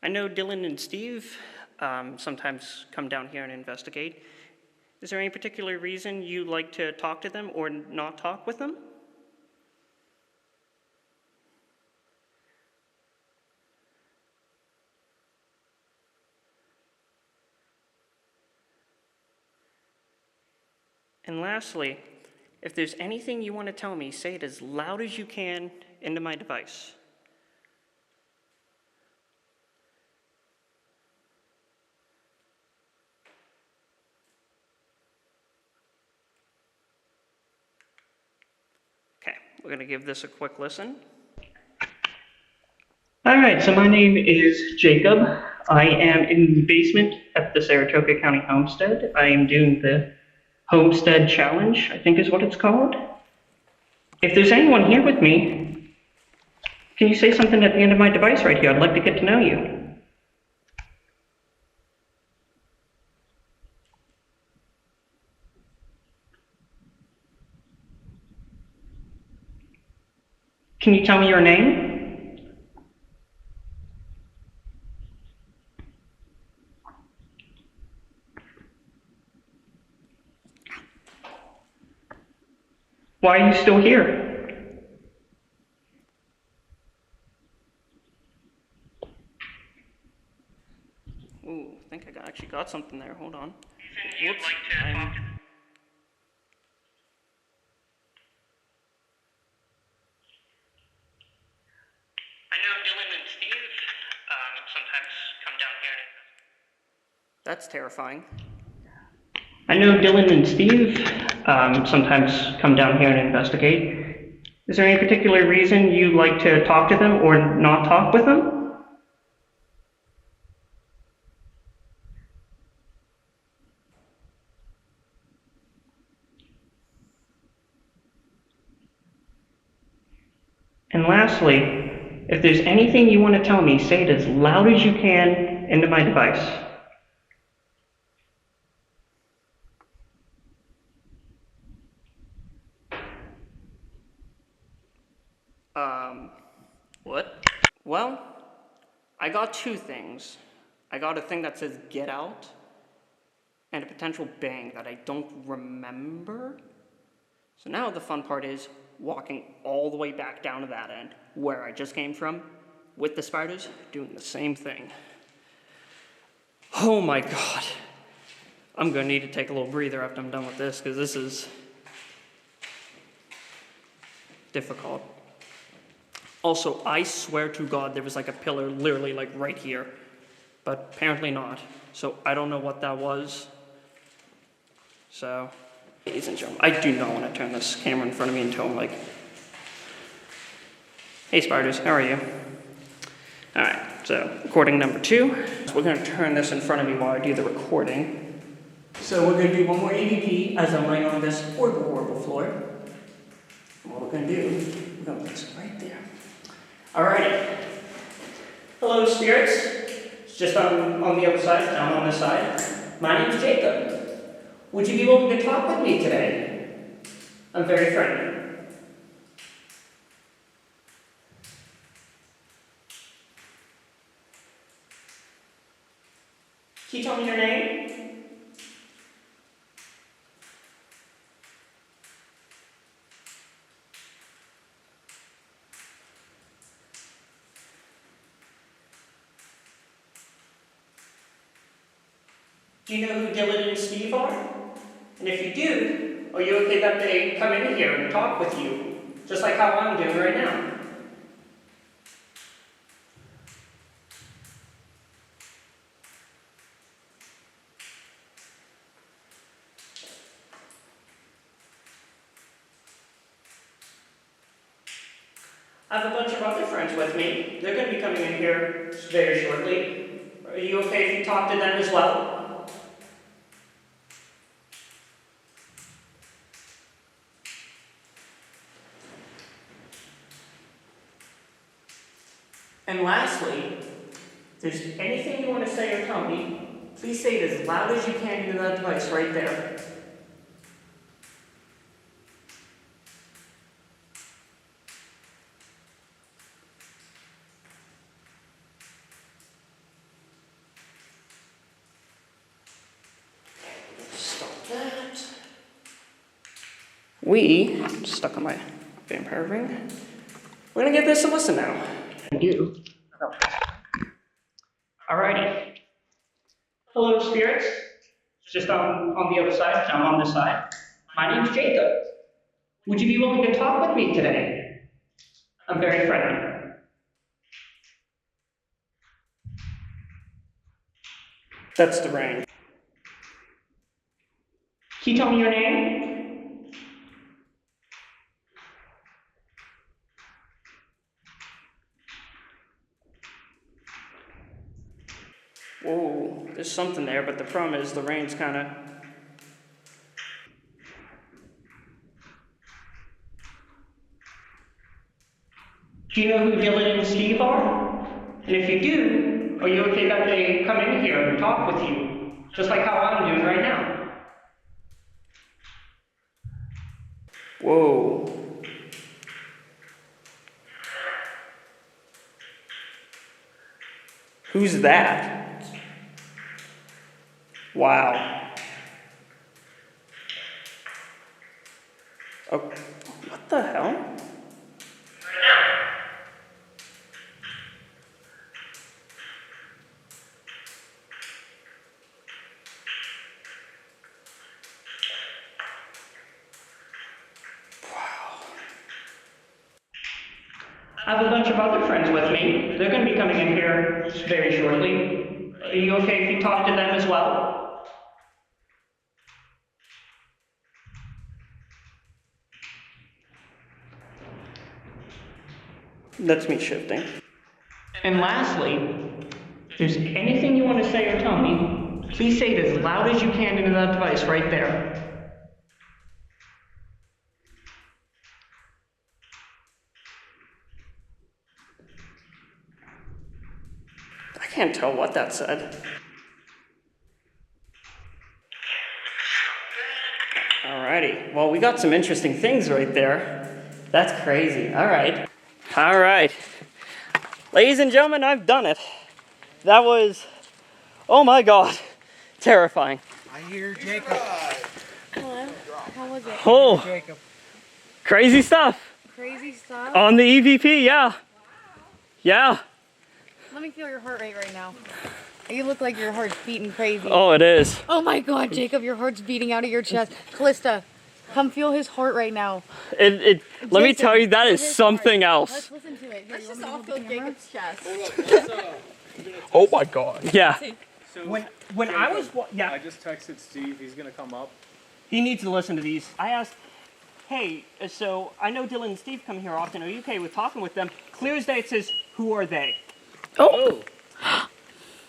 I know Dylan and Steve sometimes come down here and investigate. Is there any particular reason you like to talk to them or not talk with them? And lastly, if there's anything you want to tell me, say it as loud as you can into my device. Okay, we're going to give this a quick listen. All right, so my name is Jacob. I am in the basement at the Saratoga County Homestead. I am doing the Homestead Challenge, I think is what it's called. If there's anyone here with me, can you say something at the end of my device right here? I'd like to get to know you. Can you tell me your name? Why are you still here? Ooh, I think I actually got something there. Hold on. Whoops. I know Dylan and Steve sometimes come down here. That's terrifying. I know Dylan and Steve sometimes come down here and investigate. Is there any particular reason you like to talk to them or not talk with them? And lastly, if there's anything you want to tell me, say it as loud as you can into my device. What? Well, I got two things. I got a thing that says get out, and a potential bang that I don't remember. So now the fun part is walking all the way back down to that end, where I just came from, with the spiders, doing the same thing. Oh my god. I'm gonna need to take a little breather after I'm done with this, because this is difficult. Also, I swear to God there was like a pillar literally like right here, but apparently not. So I don't know what that was. So, ladies and gentlemen, I do not want to turn this camera in front of me until I'm like, hey spiders, how are you? Alright, so recording number 2. So we're going to turn this in front of me while I do the recording. So we're going to do one more EVP as I'm laying on this horrible floor. And what we're going to do, we're going to place it right there. Alrighty. Hello spirits. It's just on the other side, down on this side. My name's Jacob. Would you be willing to talk with me today? I'm very friendly. Can you tell me your name? Do you know who Dylan and Steve are? And if you do, are you okay that they come in here and talk with you? Just like how I'm doing right now. I have a bunch of other friends with me. They're going to be coming in here very shortly. Are you okay if you talk to them as well? And lastly, if there's anything you want to say or tell me, please say it as loud as you can into that device right there. Stop that. Stuck on my vampire ring. We're gonna give this a listen now. You. Alrighty. Hello, spirits. Just on the other side, I'm on this side. My name's Jacob. Would you be willing to talk with me today? I'm very friendly. That's the ring. Can you tell me your name? Whoa, there's something there, but the problem is the rain's kind of... Do you know who Dylan and Steve are? And if you do, are you okay that they come in here and talk with you? Just like how I'm doing right now. Whoa. Who's that? Wow. Oh, what the hell? I have a bunch of other friends with me. They're going to be coming in here very shortly. Are you okay if you talk to them as well? That's me shifting. And lastly, if there's anything you want to say or tell me, please say it as loud as you can into that device right there. Can't tell what that said. Alrighty, well, we got some interesting things right there. That's crazy. Alright. Alright. Ladies and gentlemen, I've done it. That was, oh my god, terrifying. I hear Jacob. Hello? How was it? Oh, Jacob. crazy stuff. Crazy stuff? On the EVP, yeah. Yeah. Let me feel your heart rate right now. You look like your heart's beating crazy. Oh, it is. Oh my god, Jacob, your heart's beating out of your chest. Callista, come feel his heart right now. Let me Jason, tell you, that is feel his something heart. else. Let's listen to it. Here, Let's you just want all me to feel hold the camera? Jacob's chest. Oh my god. Yeah. So When I was, yeah. I just texted Steve. He's gonna come up. He needs to listen to these. I asked, hey, so I know Dylan and Steve come here often. Are you okay with talking with them? Clear as day, it says, who are they? Oh.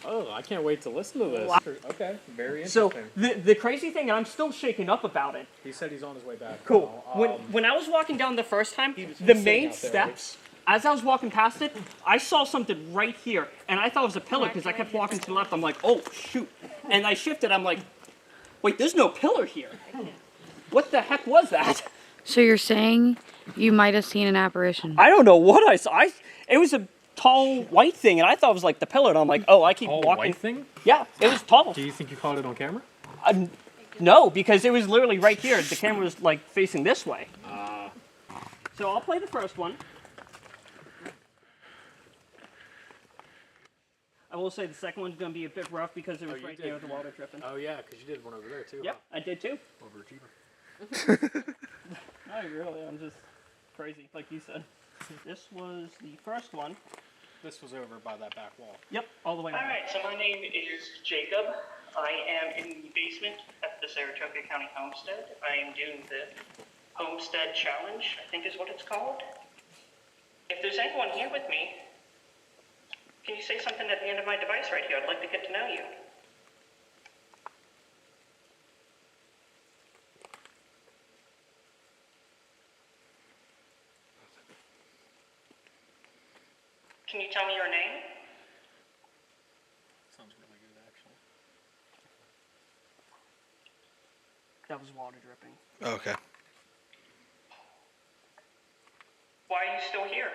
Oh, I can't wait to listen to this. Okay, very So interesting. the crazy thing, and I'm still shaken up about it. He said he's on his way back. Cool. now. When I was walking down the first time, was the sitting main out there, steps, as I was walking past it, I saw something right here, and I thought it was a pillar because I kept walking to the left. I'm like, oh shoot, and I shifted. I'm like, wait, there's no pillar here. What the heck was that? So you're saying you might have seen an apparition? I don't know what I saw. It was a tall white thing, and I thought it was like the pillar. And I'm like, oh, I keep walking. white thing? Yeah, it was tall. Do you think you caught it on camera? No, because it was literally right here. The camera was like facing this way. So I'll play the first one. I will say the second one's going to be a bit rough because it was you right did. near the water dripping. Oh yeah, because you did one over there too. Yep, I did too. Overachiever. Not really, I'm just crazy, like you said. This was the first one. This was over by that back wall. Yep, all the way. Alright, so my name is Jacob. I am in the basement at the Saratoga County Homestead. I am doing the Homestead Challenge, I think is what it's called. If there's anyone here with me, can you say something at the end of my device right here? I'd like to get to know you. Can you tell me your name? Sounds really good, actually. That was water dripping. Okay. Why are you still here?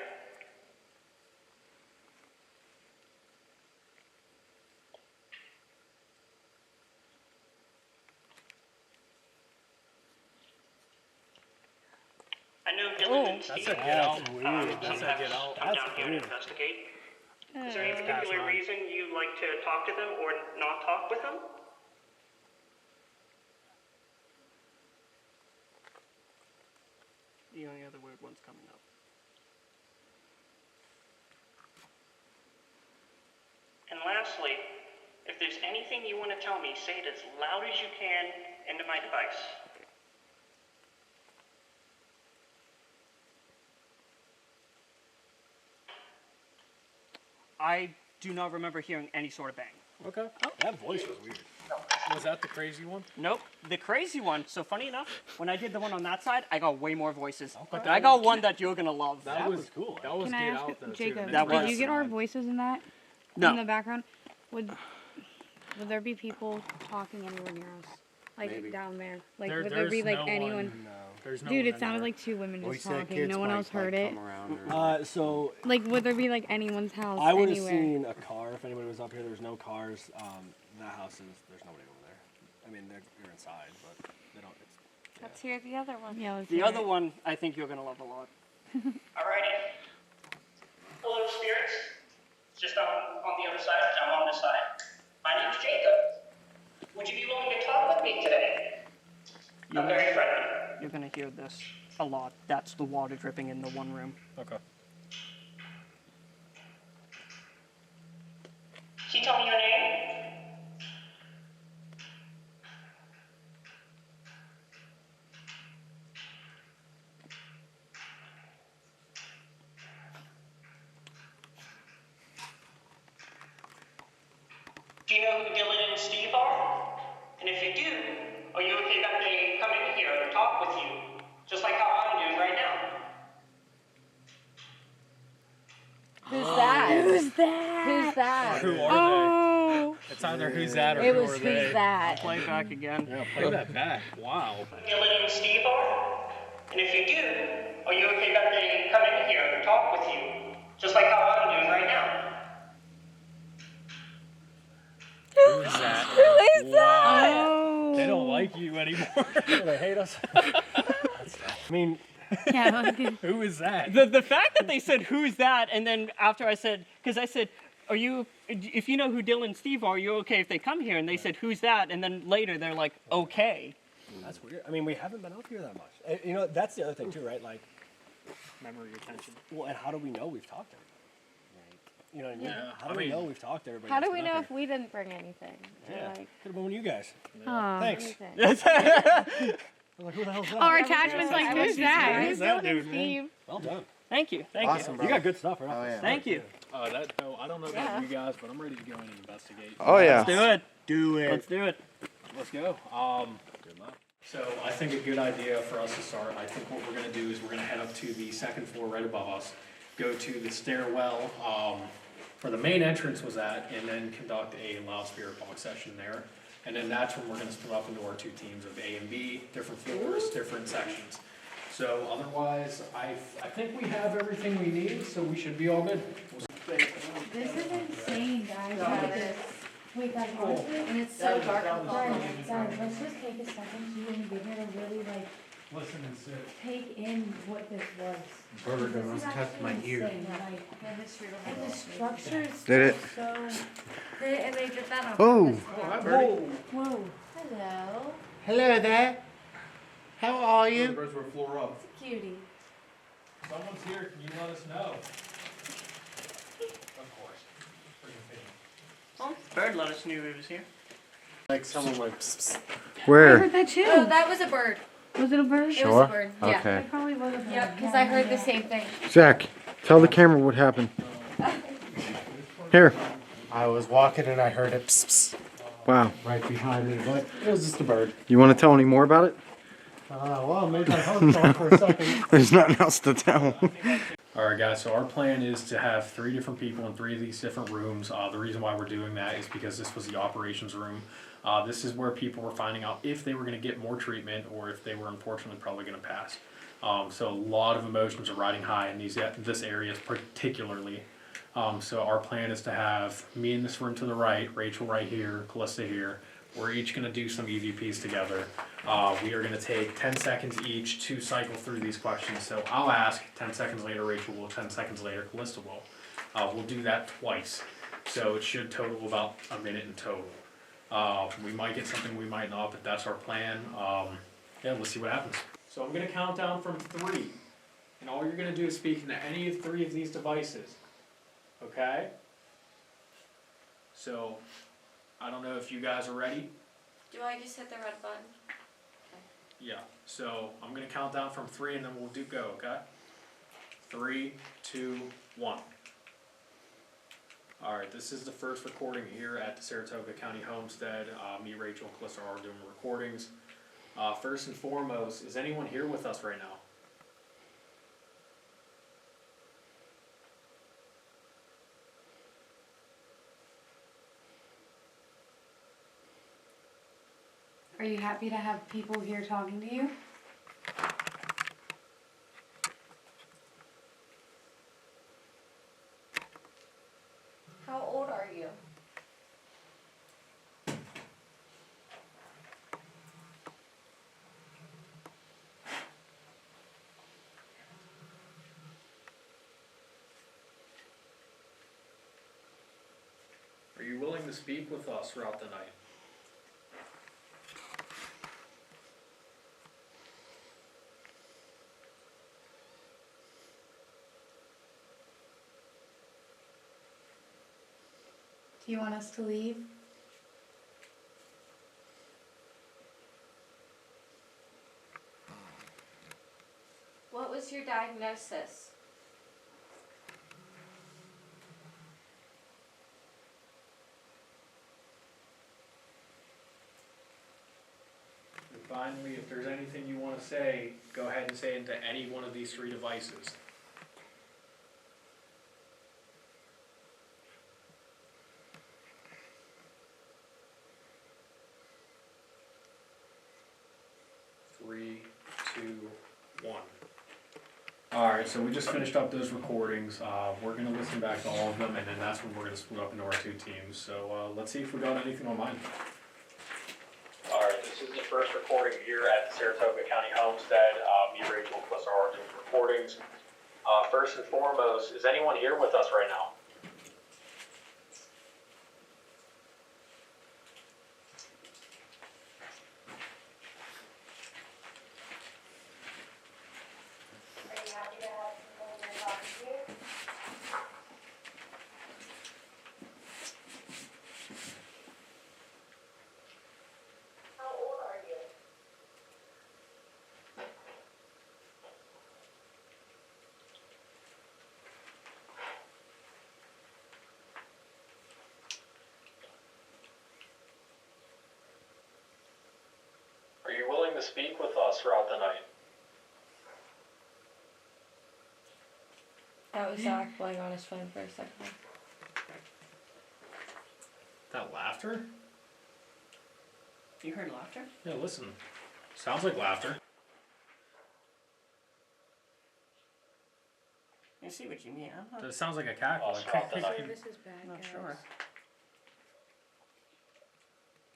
I know Dylan and Steve Get out. sometimes come down here and investigate. Is there any particular reason you like to talk to them or not talk with them? The only other weird one's coming up. And lastly, if there's anything you want to tell me, say it as loud as you can into my device. I do not remember hearing any sort of bang. Okay. That voice was weird. Was that the crazy one? Nope. The crazy one, so funny enough, when I did the one on that side, I got way more voices. But I got one that you're gonna love. That was cool. That was Can I Get ask, Out though, Jacob, too. That did was- you get our voices in that? No. In the background? Would there be people talking anywhere near us? Like Maybe. down there? Like There- would there be there's like no anyone? one- There's no Dude, one it sounded in like two women We just said talking. kids No one might, else heard like, it. come around or- So Like would there be like anyone's house I would have anywhere? seen a car if anybody was up here. There's no cars. That house is, there's nobody over there. I mean, you're inside, but they don't. It's, Let's hear the other one. Yeah, let's The hear other it. one, I think you're gonna love a lot. Alrighty. Hello, spirits. Just on the other side. I'm on this side. My name's Jacob. Would you be willing to talk with me today? I'm very friendly. You're gonna hear this a lot. That's the water dripping in the one room. Okay. Can you tell me your name? Do you know who Dylan and Steve are? And if you do, are you okay that they come in here and talk with you, just like how I'm doing right now? Who's that? Who's that? Who's that? Who are Oh, they? It's either who's that or It who was are who's they. that? Play it back again. Yeah, play that back. Wow. Dylan and Steve are? And if you do, are you okay that they come in here and talk with you? Just like how I'm doing right now. Who is that? Who is that? oh. They don't like you anymore. They hate us. I mean, Yeah, look at- Who is that? The fact that they said, who's that? And then after I said, because I said, are you, if you know who Dylan and Steve are you okay if they come here? And they said, who's that? And then later they're like, okay. that's weird. I mean, we haven't been up here that much. You know, that's the other thing too, right? Like, Memory retention. well, and how do we know we've talked to everybody? You know what I mean? Yeah, How do I we mean- know we've talked to everybody? How do that's we been know up if we didn't bring anything? here? Yeah, Like, could have been one of you guys. Aw. Thanks. anything. I'm like, who the hell's that? Our attachment's like, who's that? Who's that dude, man? Steve. Well done. Thank you. Thank Awesome, You brother. got good stuff, right? Oh, yeah. Thank you. No, I don't know Yeah. about you guys, but I'm ready to go in and investigate. Oh, yeah. Let's do it. Do it. Let's do it. Let's go. Good luck. So I think a good idea for us to start, I think what we're gonna do is we're gonna head up to the second floor right above us, go to the stairwell, where the main entrance was at, and then conduct a loud spirit box session there. And then that's when we're gonna split up into our two teams of A and B, different floors, different sections. So otherwise, I think we have everything we need, so we should be all good. This is insane, guys. Wait, guys, honestly, and it's so dark. Guys, let's just take a second to even get here to really like Listen and sit. take in what this was. Bird This almost is touched my actually ear. insane, like, and the structure is Did it? so. And they did that on Oh, Whoa. Hello. hello there. How are you? Birds were floor up. Cutie. Someone's here, can you let us know? Of course. Well, Bird let us know he was here. Like someone went psst, psst. I Where? heard that too. Oh, that was a bird. Was it a bird? It was Sure. a bird. Yeah. Okay. It probably was a bird. Yep, because Yeah, I heard the yeah. same thing. Zach, tell the camera what happened. Here. I was walking and I heard it pss, pss, Wow. right behind me, but it was just a bird. You want to tell any more about it? Well, it made my heart stop for a second. There's nothing else to tell. Alright guys, so our plan is to have 3 different people in 3 of these different rooms. The reason why we're doing that is because this was the operations room. This is where people were finding out if they were going to get more treatment or if they were unfortunately probably going to pass. So a lot of emotions are riding high in this area particularly. So our plan is to have me in this room to the right, Rachel right here, Callista here. We're each going to do some EVPs together. We are going to take 10 seconds each to cycle through these questions. So I'll ask, 10 seconds later Rachel will, 10 seconds later Callista will. We'll do that twice. So it should total about a minute in total. We might get something, we might not, but that's our plan. Yeah, let's see what happens. So I'm going to count down from 3. And all you're going to do is speak into any of 3 of these devices. Okay? So, I don't know if you guys are ready. Do I just hit the red button? Yeah, so I'm gonna count down from 3 and then we'll go, okay? 3, 2, 1. Alright, this is the first recording here at the Saratoga County Homestead. Me, Rachel, and Callista are doing recordings. First and foremost, is anyone here with us right now? Are you happy to have people here talking to you? How old are you? Are you willing to speak with us throughout the night? Do you want us to leave? What was your diagnosis? And finally, if there's anything you want to say, go ahead and say it into any one of these 3 devices. Alright, so we just finished up those recordings. We're gonna listen back to all of them, and then that's when we're gonna split up into our two teams. So let's see if we got anything on mine. Alright, this is the first recording here at the Saratoga County Homestead. Me, Rachel, plus our doing recordings. First and foremost, is anyone here with us right now? Are you willing to speak with us throughout the night? That was Zach playing on his phone for a second. That laughter? You heard laughter? Yeah, listen. Sounds like laughter. I see what you mean. I'm It sounds like a cackle. Service is bad, not guys. sure.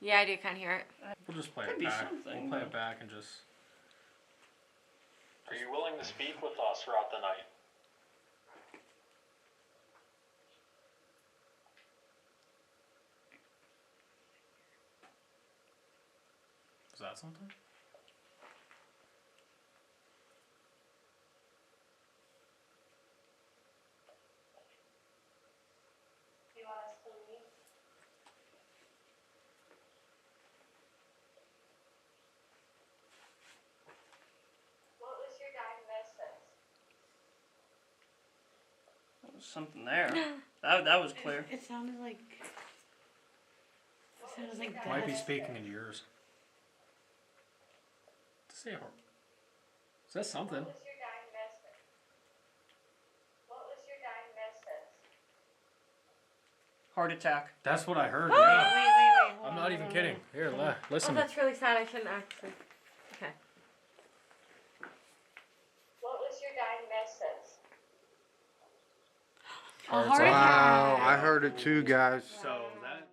Yeah, I do kind of hear it. We'll just play Could it be back. something, We'll play but- it back and just. Are you willing to speak with us throughout the night? Is that something? What was your diagnosis? There was something there. that was clear. It sounded like. It sounded like Might be death. speaking in yours. Say it. Is that something? What was your diagnosis? What was your diagnosis? Heart attack. That's what I heard. Wait, Yeah. wait. I'm not even kidding. Here, Oh, listen. that's really sad. I shouldn't actually. Okay. What was your diagnosis? Oh, A heart attack. Wow, I heard it too, guys. So that.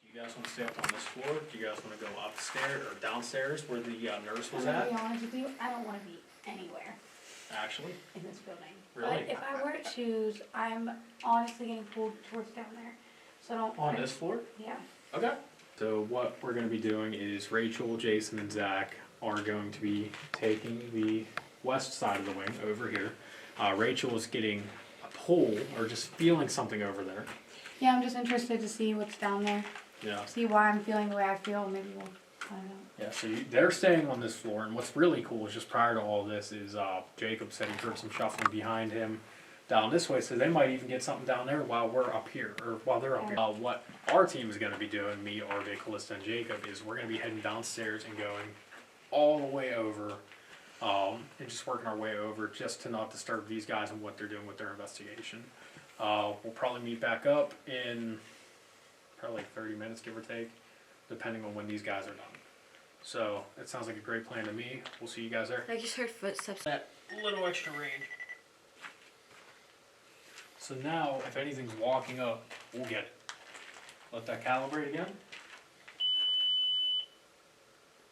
Do you guys want to stay up on this floor? Do you guys want to go upstairs or downstairs where the nurse was I'm gonna at? be honest with you, I don't want to be anywhere Actually, in this building. Really? But if I were to choose, I'm honestly getting pulled towards down there. So I don't. on this floor? Yeah. Okay. So what we're going to be doing is Rachel, Jason, and Zach are going to be taking the west side of the wing over here. Rachel is getting a pull or just feeling something over there. Yeah, I'm just interested to see what's down there. Yeah. See why I'm feeling the way I feel. Maybe we'll find out. Yeah, so they're staying on this floor, and what's really cool is just prior to all this is Jacob said he heard some shuffling behind him down this way, so they might even get something down there while we're up here, or while they're up here. What our team is going to be doing, me, RJ, Callista, and Jacob, is we're going to be heading downstairs and going all the way over, and just working our way over just to not disturb these guys and what they're doing with their investigation. We'll probably meet back up in probably like 30 minutes, give or take, depending on when these guys are done. So, it sounds like a great plan to me. We'll see you guys there. I just heard footsteps. That little extra range. So now, if anything's walking up, we'll get it. Let that calibrate again.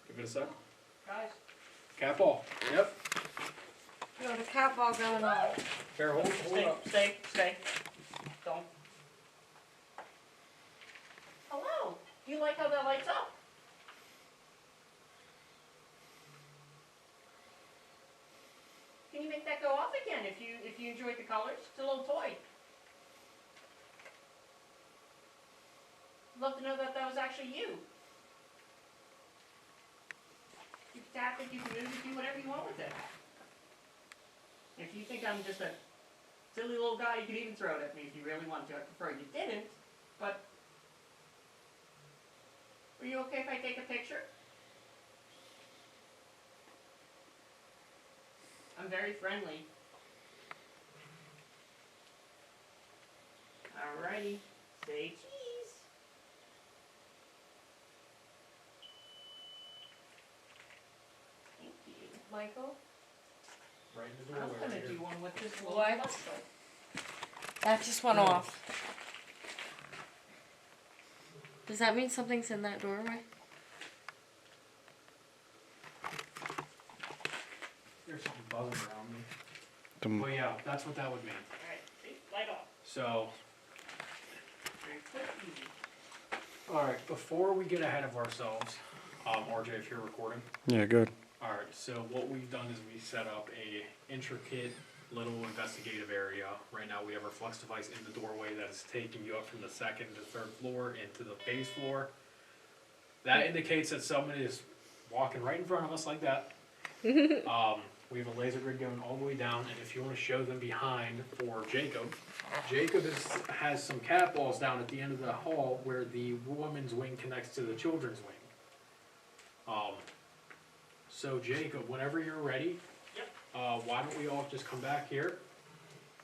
Give it a sec. Guys. Cap ball. Yep. You got a cat ball going on. Fair, hold it up. Stay. Don't. Hello. Do you like how that lights up? Can you make that go off again if you enjoyed the colors? It's a little toy. Love to know that was actually you. You can tap it, you can move it, do whatever you want with it. If you think I'm just a silly little guy, you could even throw it at me if you really want to. I prefer you didn't, but are you okay if I take a picture? I'm very friendly. Alrighty. Say cheese. Thank you. Michael? Right in the I was doorway. gonna right do here. one with this little What? stuff. That just went off. Does that mean something's in that doorway? There's something buzzing around me. Dum- Well, yeah, that's what that would mean. Alright, see? Light off. So, Very quick, easy. alright, before we get ahead of ourselves, RJ, if you're recording. Yeah, good. Alright, so what we've done is we set up a intricate little investigative area. Right now we have our flex device in the doorway that is taking you up from the second to third floor into the base floor. That indicates that someone is walking right in front of us like that. We have a laser grid going all the way down, and if you want to show them behind for Jacob, has some cat balls down at the end of the hall where the woman's wing connects to the children's wing. So Jacob, whenever you're ready, why don't we all just come back here?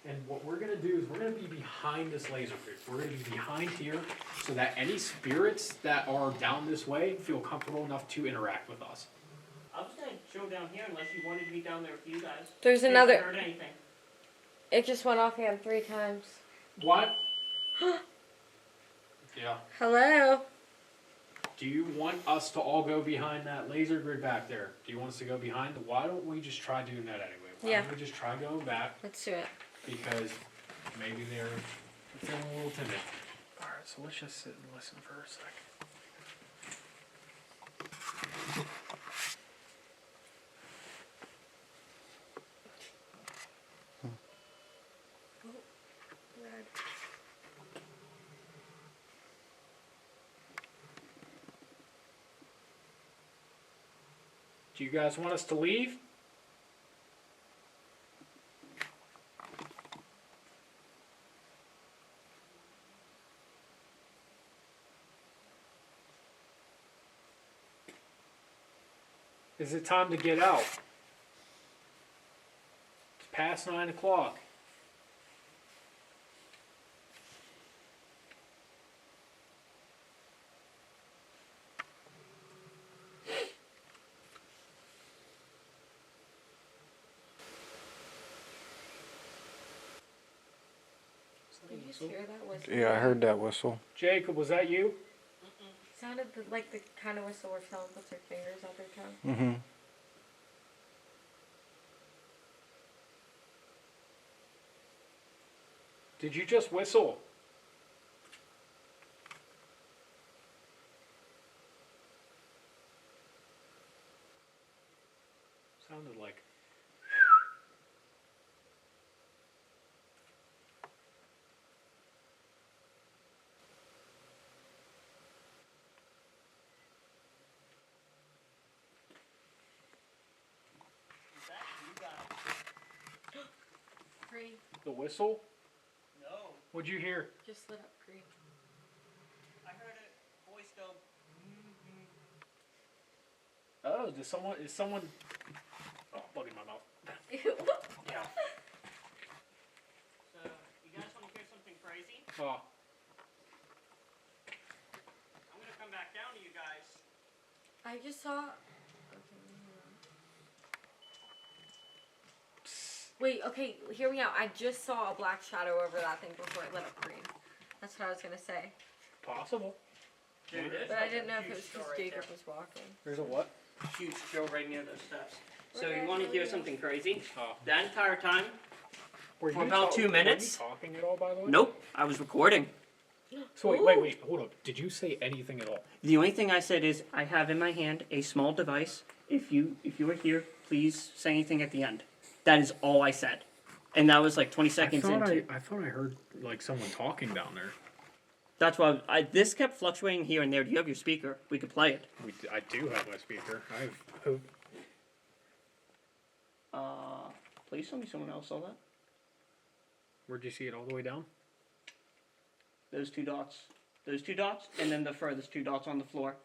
And what we're gonna do is we're gonna be behind this laser grid. We're gonna be behind here so that any spirits that are down this way feel comfortable enough to interact with us. I was gonna show down here unless you wanted me down there with you guys. There's Haven't another. heard anything. It just went off again 3 times. What? Yeah. Hello? Do you want us to all go behind that laser grid back there? Do you want us to go behind? Why don't we just try doing that anyway? Why Yeah. don't we just try going back? Let's do it. Because maybe they're feeling a little timid. Alright, so let's just sit and listen for a second. Do you guys want us to leave? Is it time to get out? It's past 9 o'clock. Did you just hear that whistle? Yeah, I heard that whistle. Jacob, was that you? Sounded like the kind of whistle where someone puts their fingers on their tongue. Mm-hmm. Did you just whistle? Sounded like. Is that you guys? Green. The whistle? No. What'd you hear? Just lit up green. I heard a voice go. Oh, is someone. Oh, bug in my mouth. Yeah. So, you guys want to hear something crazy? Oh, I'm gonna come back down to you guys. I just saw. Wait, okay, hear me out. I just saw a black shadow over that thing before it lit up green. That's what I was gonna say. possible. Dude, there's But I like didn't a know if it huge was still because right Jacob there. was walking. There's a what? Huge still right near those steps. So Okay, you want to so hear yeah. something crazy? Oh. That entire time, Were For you about 2 minutes. Were you talking at all, by the way? nope, I was recording. So wait, hold up. Did you say anything at all? The only thing I said is I have in my hand a small device. If you are here, please say anything at the end. That is all I said, and that was like 20 seconds into. I thought I heard like someone talking down there. That's why this kept fluctuating here and there. Do you have your speaker? We could play it. I do have my speaker. I have who? Please tell me someone else saw that. Where'd you see it all the way down? Those two dots, and then the furthest 2 dots on the floor.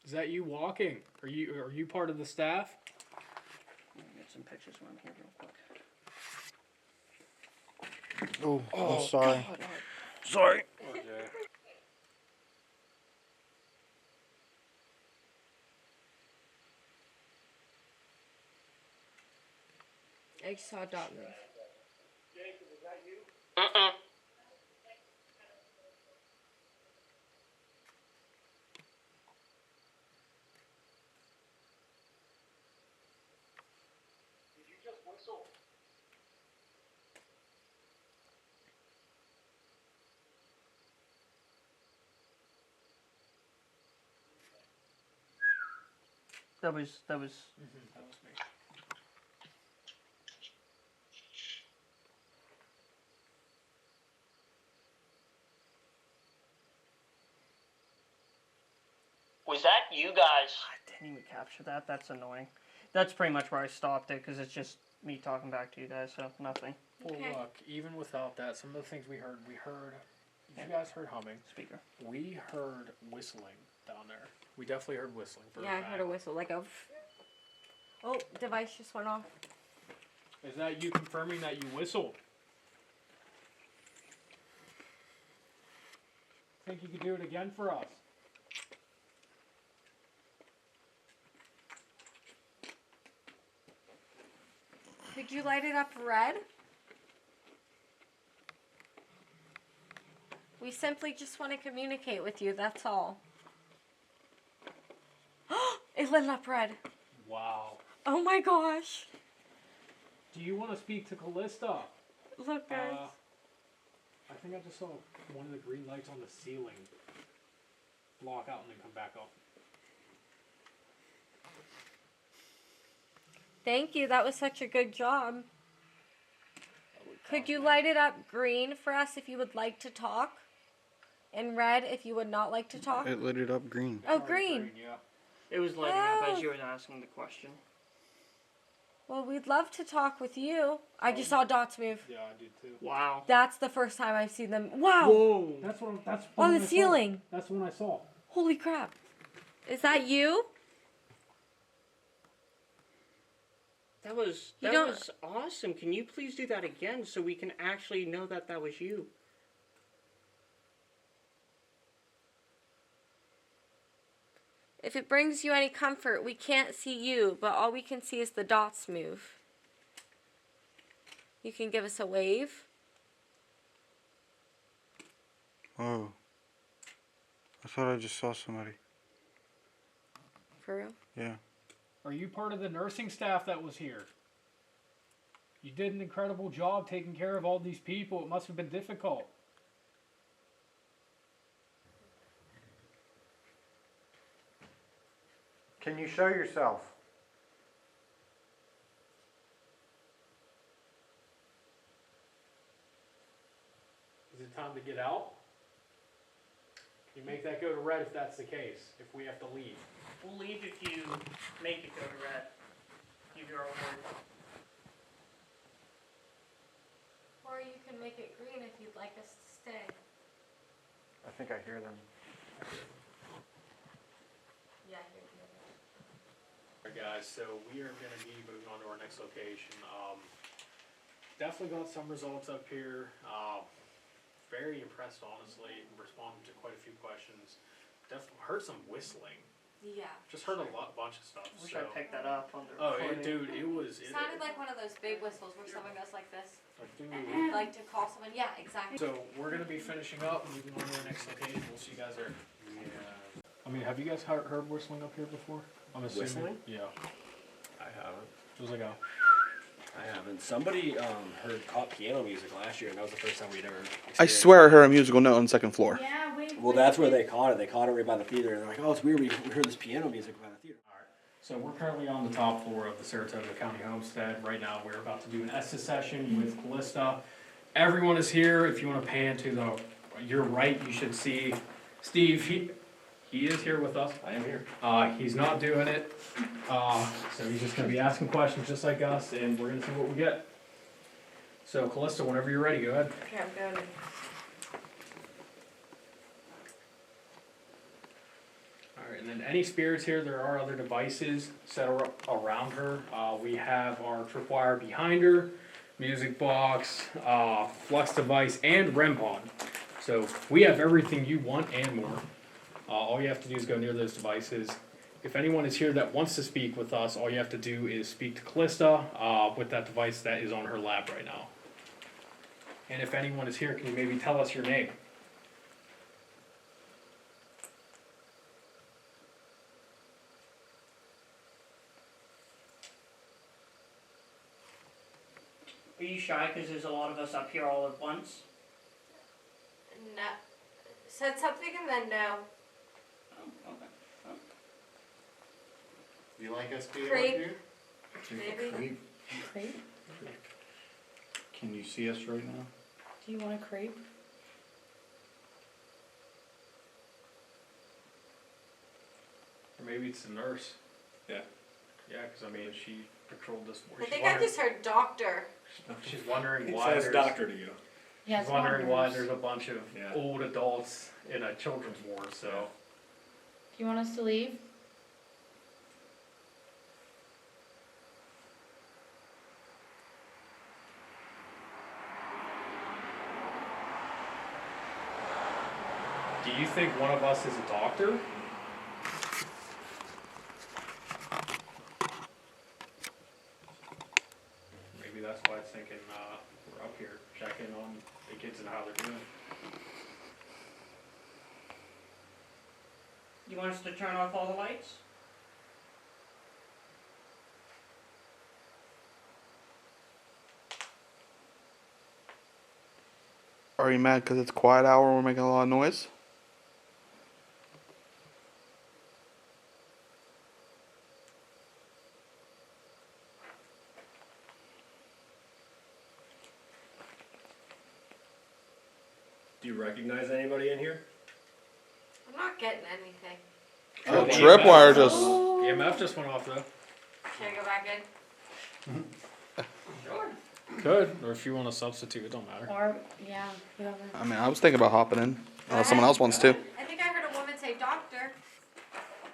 Is that you walking? Are you part of the staff? some pictures when I'm here real quick. Oh, I'm sorry. God, Sorry. I just saw a dot move. That was That was me. Was that you guys? I didn't even capture that. That's annoying. That's pretty much where I stopped it because it's just me talking back to you guys, so nothing. Well, Okay. look, even without that, some of the things we heard, you guys heard humming. Speaker. We heard whistling down there. We definitely heard whistling. For Yeah, a I fact. heard a whistle, like a. Oh, device just went off. Is that you confirming that you whistled? Think you could do it again for us? Could you light it up red? We simply just want to communicate with you, that's all. It lit up red. Wow. Oh my gosh. Do you want to speak to Callista? Look, guys. I think I just saw one of the green lights on the ceiling block out and then come back up. Thank you, that was such a good job. Could you light it up green for us if you would like to talk? And red if you would not like to talk? It lit it up green. Oh, green. Yeah. It was lighting up Oh. as you were asking the question. Well, we'd love to talk with you. I just saw dots move. Yeah, I did too. Wow. That's the first time I've seen them. Wow. Whoa. That's On the ceiling. That's the one I saw. Holy crap. Is that you? That was You don't- was awesome. Can you please do that again so we can actually know that that was you? If it brings you any comfort, we can't see you, but all we can see is the dots move. You can give us a wave. Oh. I thought I just saw somebody. For real? Yeah. Are you part of the nursing staff that was here? You did an incredible job taking care of all these people. It must have been difficult. Can you show yourself? Is it time to get out? You make that go to red if that's the case, if we have to leave. We'll leave if you make it go to red. Give your own word. Or you can make it green if you'd like us to stay. I think I hear them. Yeah, here we go. Alright guys, so we are going to be moving on to our next location. Definitely got some results up here. Very impressed, honestly. Responded to quite a few questions. Definitely heard some whistling. Yeah. Just heard a bunch of stuff. Wish So. I picked that up on the Oh, recording. dude, it was. It sounded like one of those big whistles where someone goes like this. Dude. Like to call someone. Yeah, exactly. So we're gonna be finishing up, moving on to our next location. We'll see you guys there. Yeah. I mean, have you guys heard whistling up here before? I'm assuming. Whistling? Yeah. I haven't. It was like a. I haven't. Somebody caught piano music last year, and that was the first time we'd ever. I swear I heard a musical note on the second floor. Yeah, Well, that's where they caught it. They caught it right by the theater, and they're like, "Oh, it's weird. We heard this piano music by the theater." Alright. So we're currently on the top floor of the Saratoga County Homestead. Right now, we're about to do an Estes session with Callista. Everyone is here. If you want to pan to your right, you should see Steve. He is here with us. I am here. He's not doing it. So he's just going to be asking questions just like us, and we're going to see what we get. So, Callista, whenever you're ready, go ahead. Okay, I'm going. All right. and then any spirits here, there are other devices set around her. We have our tripwire behind her, music box, flux device, and REM pod. So we have everything you want and more. All you have to do is go near those devices. If anyone is here that wants to speak with us, all you have to do is speak to Callista with that device that is on her lap right now. And if anyone is here, can you maybe tell us your name? Are you shy because there's a lot of us up here all at once? No. Said something and then no. Oh, okay. Oh. Do you like us being Creep. up here? Maybe. Creep. Can you see us right now? Do you want to creep? Or maybe it's the nurse. Yeah. Yeah, because I mean, she patrolled this I morning. think I just heard doctor. She's wondering It why says there's, doctor to you. Yeah, she's it's wondering not why nurse. there's a bunch of Yeah. old adults in a children's ward. So Do you want us to leave? do you think one of us is a doctor? Maybe that's why it's thinking we're up here checking on the kids and how they're doing. You want us to turn off all the lights? Are you mad because it's quiet hour and we're making a lot of noise? Do you recognize anybody in here? I'm not getting anything. Oh, the tripwire just. EMF just went off though. Should I go back in? Sure. Good, or if you want to substitute, it don't matter. Or, yeah, whoever. I mean, I was thinking about hopping in. Unless someone else wants to. I think I heard a woman say doctor.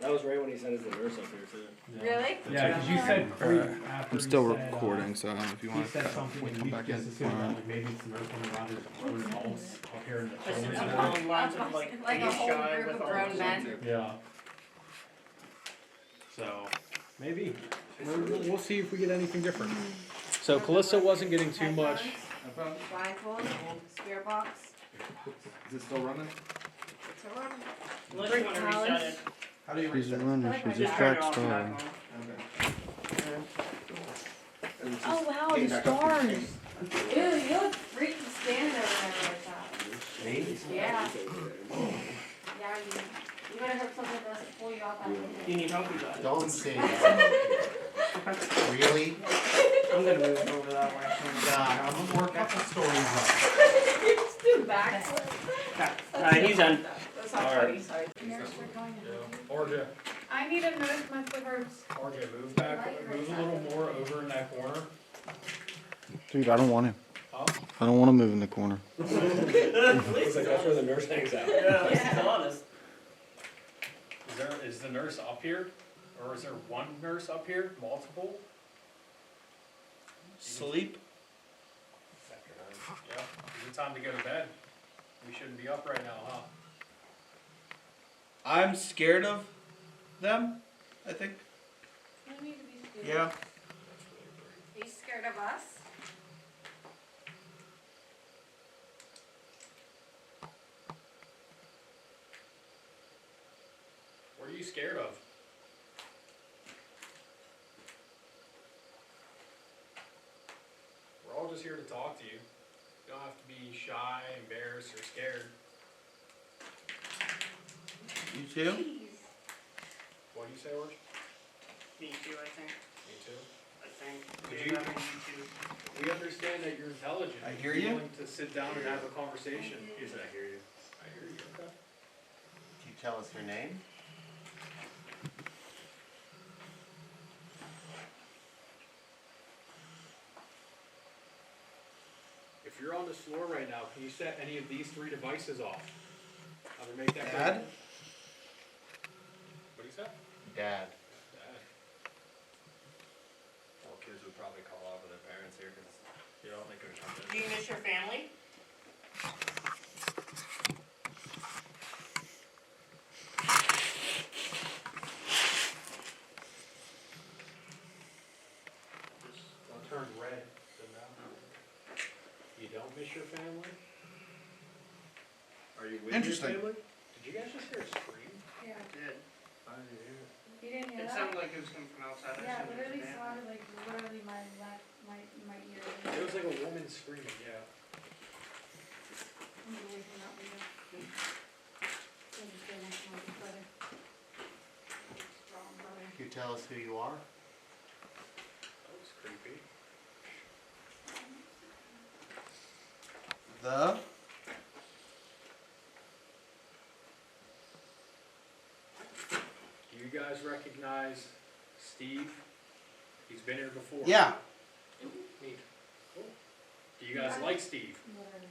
That was right when he said it's the nurse up here too. Really? Yeah, because you said Alright. after I'm you still said, recording, so I don't know if you He want said to something we and come you back in. just assumed that like maybe it's the nurse coming around there's grown adults up here in the Listen, children's I'm ward. along lines of like, Like are a you whole shy group with of all grown this? men. Yeah. So maybe we'll see if we get anything different. So Callista wasn't getting too much. Blindfold, spirit box. Is it still running? It's a room. Unless you want to reset it. How do you She's a reset? runner. She's a Just turn it track off and star. back on. Okay. Oh, wow, Getting the back up to stars. speed. Ew, you look freaky standing over there like that. Me? Yeah. Yeah, you better hope something doesn't pull you off that window. You need help with that? Don't say Really? I'm gonna move over that way. God, I'm gonna work out the stories up. Just do backflip. Okay. Alright, he's in. That's not funny, sorry. Nurse, we're going Yeah. RJ, I need a nurse, my foot hurts. RJ, move back, move a little more over in that corner. Dude, I don't want to. Huh? I don't want to move in the corner. He's like, that's where the nurse hangs out. Yeah, he's honest. Is the nurse up here, or is there one nurse up here? Multiple? Sleep? Yeah. Is it time to go to bed? We shouldn't be up right now, huh? I'm scared of them, I think. You need to be scared. Yeah. Are you scared of us? What are you scared of? We're all just here to talk to you. You don't have to be shy, embarrassed, or scared. You too? What do you say, Orch? Me too, I think. Me too. I think. Would Maybe you- having you too. We understand that you're intelligent. I hear You're you. willing to sit down and have a conversation. He said, I hear you. I hear you. Okay. Can you tell us your name? If you're on this floor right now, can you set any of these three devices off? Either make that. Dad? What Dad. Well, kids would probably call off with their parents here because, you know, they couldn't come in. Do you miss your family? Don't turn red, so no. You don't miss your family? Are you with Interesting. your family? Did you guys just hear a scream? Yeah. Did. I didn't hear it. You didn't hear It that? sounded like it was coming from outside. I Yeah, assumed it was literally an animal. sounded like literally my left, my ear. It was like a woman screaming, yeah. I'm gonna wake him up later. He'll just stay next to my brother. Strong brother. Can you tell us who you are? That was creepy. The Do you guys recognize Steve? He's been here before. yeah. Neat. Cool. Do you guys like Steve? Literally.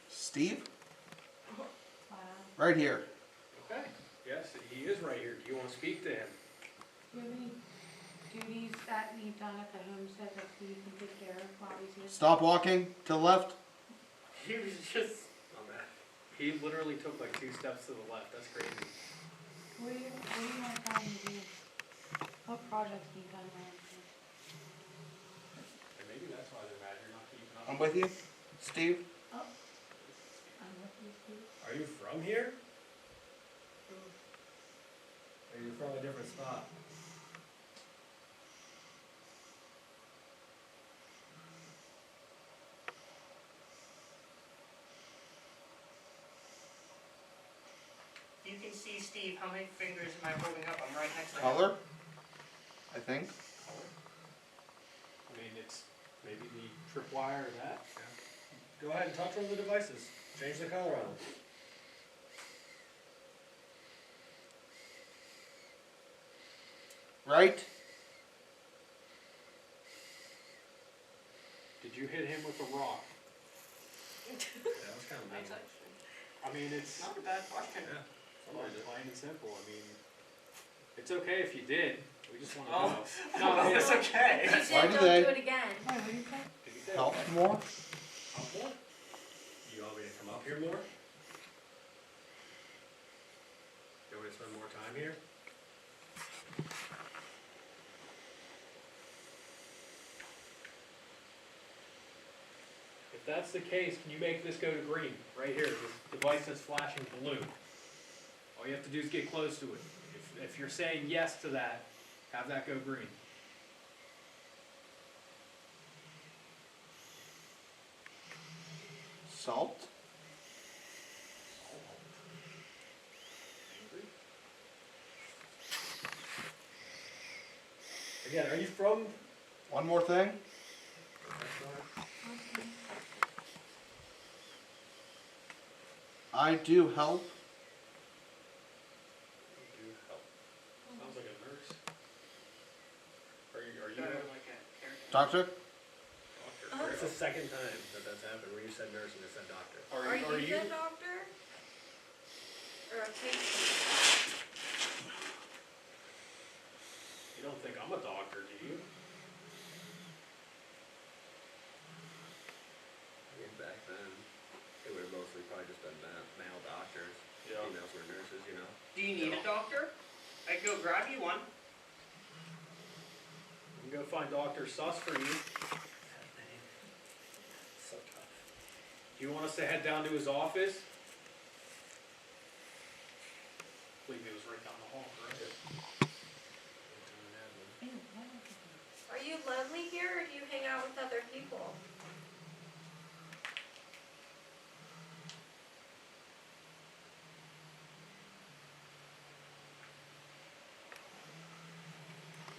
Steve, Wow. right here. Okay. Yes, he is right here. Do you want to speak to him? Do you have any duties that need done at the homestead that Steve can take care of while he's here? Stop walking to the left. He was just. He literally took like 2 steps to the left. That's crazy. What do you want to tell him to do? What projects need done around here? And maybe that's why they're mad you're not keeping up. I'm with you, Steve. I'm with you, Steve. Are you from here? Or are you from a different spot? You can see Steve. How many fingers am I holding up? I'm right next to him. Color, I think. I mean, it's maybe the tripwire or that. Go ahead and touch one of the devices. Change the color on them. Right. Did you hit him with a rock? That was kind of mean. That's actually I mean, it's not a bad question. Yeah. plain and simple. I mean, it's okay if you did. We just want to Oh. know. No, it's okay. He Why said do don't they- do it again. Wait, what do you say? Did he say Help okay? more. Help more? You want me to come up here more? You want me to spend more time here? If that's the case, can you make this go to green? Right here, this device is flashing blue. All you have to do is get close to it. If you're saying yes to that, have that go green. Salt. Again, are you from? One more thing. I do help. Do help. Sounds like a nurse. Are you Like a character. Doctor. doctor? It's the second time that that's happened where you said nurse and you said doctor. Are you the doctor? Or a patient? You don't think I'm a doctor, do you? I mean, back then, it would have mostly probably just been male doctors. Yeah. Females were nurses, you know. Do you need a doctor? I can go grab you one. We can go find Dr. Suss for you. So tough. Do you want us to head down to his office? I believe it was right down the hall, correct? Are you lonely here or do you hang out with other people?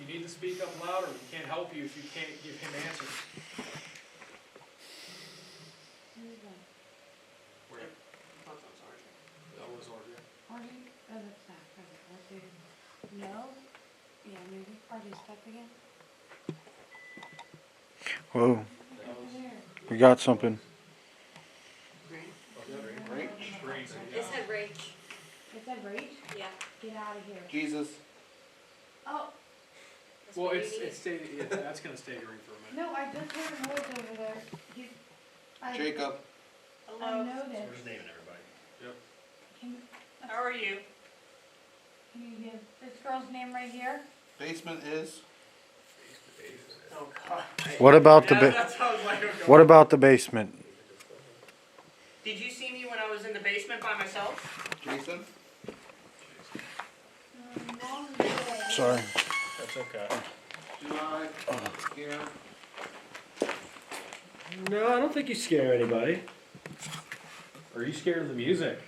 You need to speak up louder. We can't help you if you can't give him answers. Who's that? Where? I'm sorry. That was RJ. Artie? Oh, that's not present. Artie. No? Yeah, maybe. Artie, step again. Whoa, Over there. we got something. It said Rach. It said Rach? Yeah. Get out out of here. Jesus. Oh, Well, that's gonna stay green for a minute. no, I just heard a noise over there. I Jacob. Hello. noticed. Just naming everybody. Yep. Can, How are you? can you give this girl's name right here? Basement is. Oh God. What about the Yeah, that sounds like a what about the basement? Did you see me when I was in the basement by myself? Jason. Long way. Sorry. That's okay. Do I scare? No, I don't think you scare anybody. Are you scared of the music?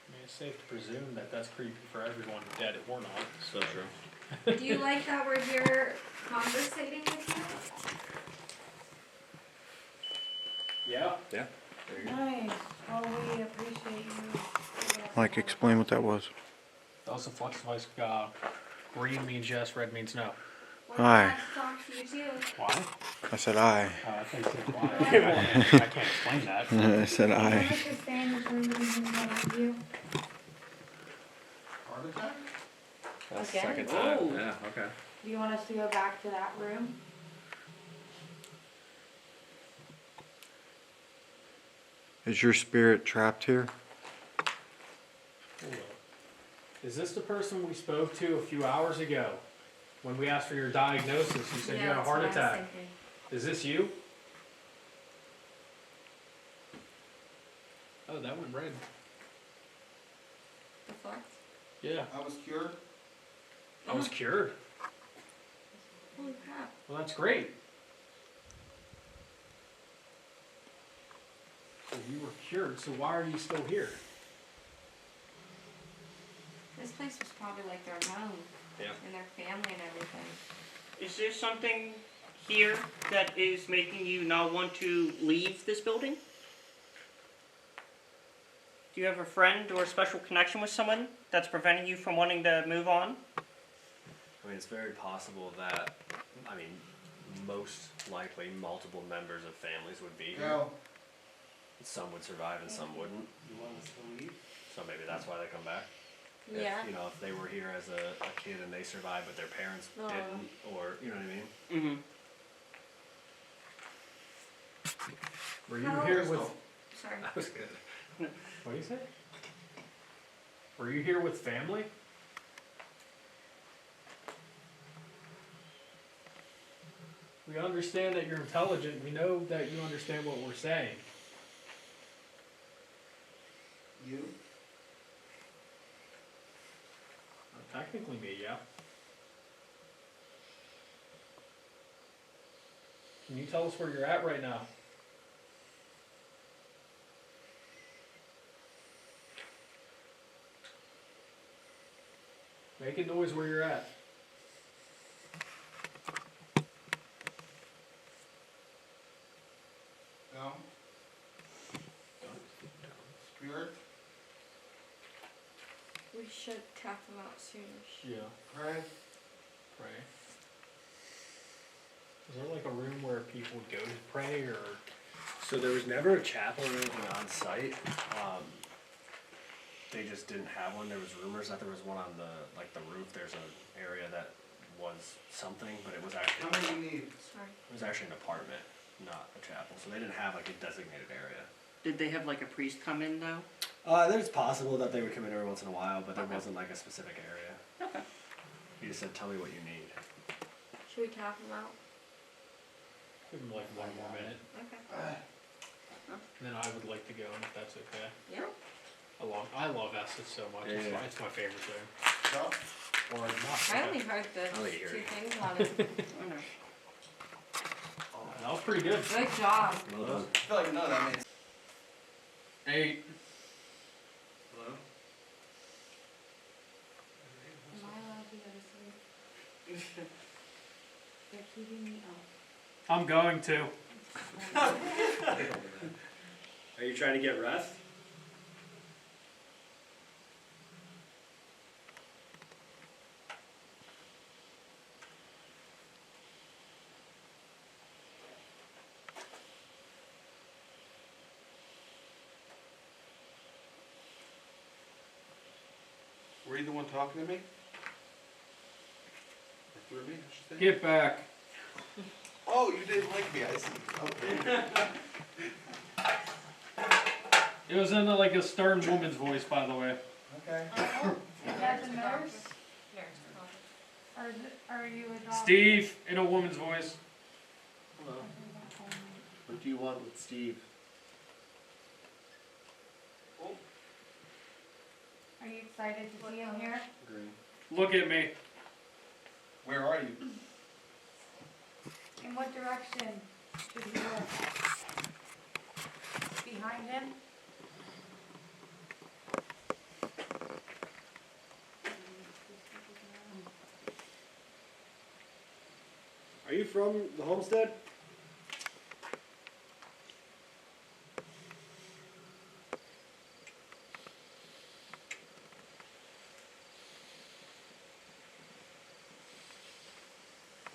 I mean, it's safe to presume that that's creepy for everyone, dead or not. So true. Do you like that we're here conversating with you? Yeah. Yeah. Nice. Well, we appreciate you. Mike, explain what that was. That was a flex device. Green means yes, red means no. We're Hi. glad to talk to you too. Why? I said I. I think it's why. I can't explain that. I said You want I. us to stay in this room with you? Heart attack? That's the Again? second time. Oh. Yeah, okay. Do you want us to go back to that room? Is your spirit trapped here? Hold on. Is this the person we spoke to a few hours ago? When we asked for your diagnosis, you said you had a that's heart what I was attack. thinking. Is this you? Oh, that went red. The flex? Yeah. I was cured. I was cured. Holy crap. Well, that's great. So you were cured, so why are you still here? This place was probably like their home. Yeah. And their family and everything. Is there something here that is making you not want to leave this building? Do you have a friend or a special connection with someone that's preventing you from wanting to move on? I mean, it's very possible that, I mean, most likely multiple members of families would be here. Go. Some would survive and some wouldn't. You want us to leave? So maybe that's why they come back. Yeah. If, you know, if they were here as a kid and they survived but their parents Oh. didn't, or, you know what I mean? Mm-hmm. Were you How- here with... Sorry. That was good. What do you say? Were you here with family? We understand that you're intelligent. We know that you understand what we're saying. You? Technically me, yeah. Can you tell us where you're at right now? Make a noise where you're at. No. Spirit. We should tap them out soon. Yeah. Pray. Pray. Is there like a room where people would go to pray, or? So there was never a chapel or anything on site. They just didn't have one. There was rumors that there was one on the roof. There's an area that was something, but it was actually How many do you need? Sorry. it was actually an apartment, not a chapel. So they didn't have like a designated area. Did they have like a priest come in though? There's possible that they would come in every once in a while, but there Okay. wasn't like a specific area. Okay. He just said, "Tell me what you need." Should we tap them out? Give them like one more minute, Okay. and then I would like to go, if that's okay. Yeah. I love Essex so much. Yeah, yeah. It's my favorite thing. No. Or not. I only heard the I'll let you hear two it. things about it. I know. That was pretty good. Good job. Well done. I feel like none of that made sense. 8. Hello? Am I allowed to go to sleep? They're keeping me up. I'm going to. Are you trying to get rest? Were you the one talking to me? Or through me, I should say? Get back. Oh, you didn't like me, I see. Okay. It was in like a stern woman's voice, by the way. Okay. Is that the nurse? Or are you a doctor? Steve, in a woman's voice. Hello. What do you want with Steve? Are you excited to see him here? Green. Look at me. Where are you? In what direction should he look? Behind him? Are you from the Homestead?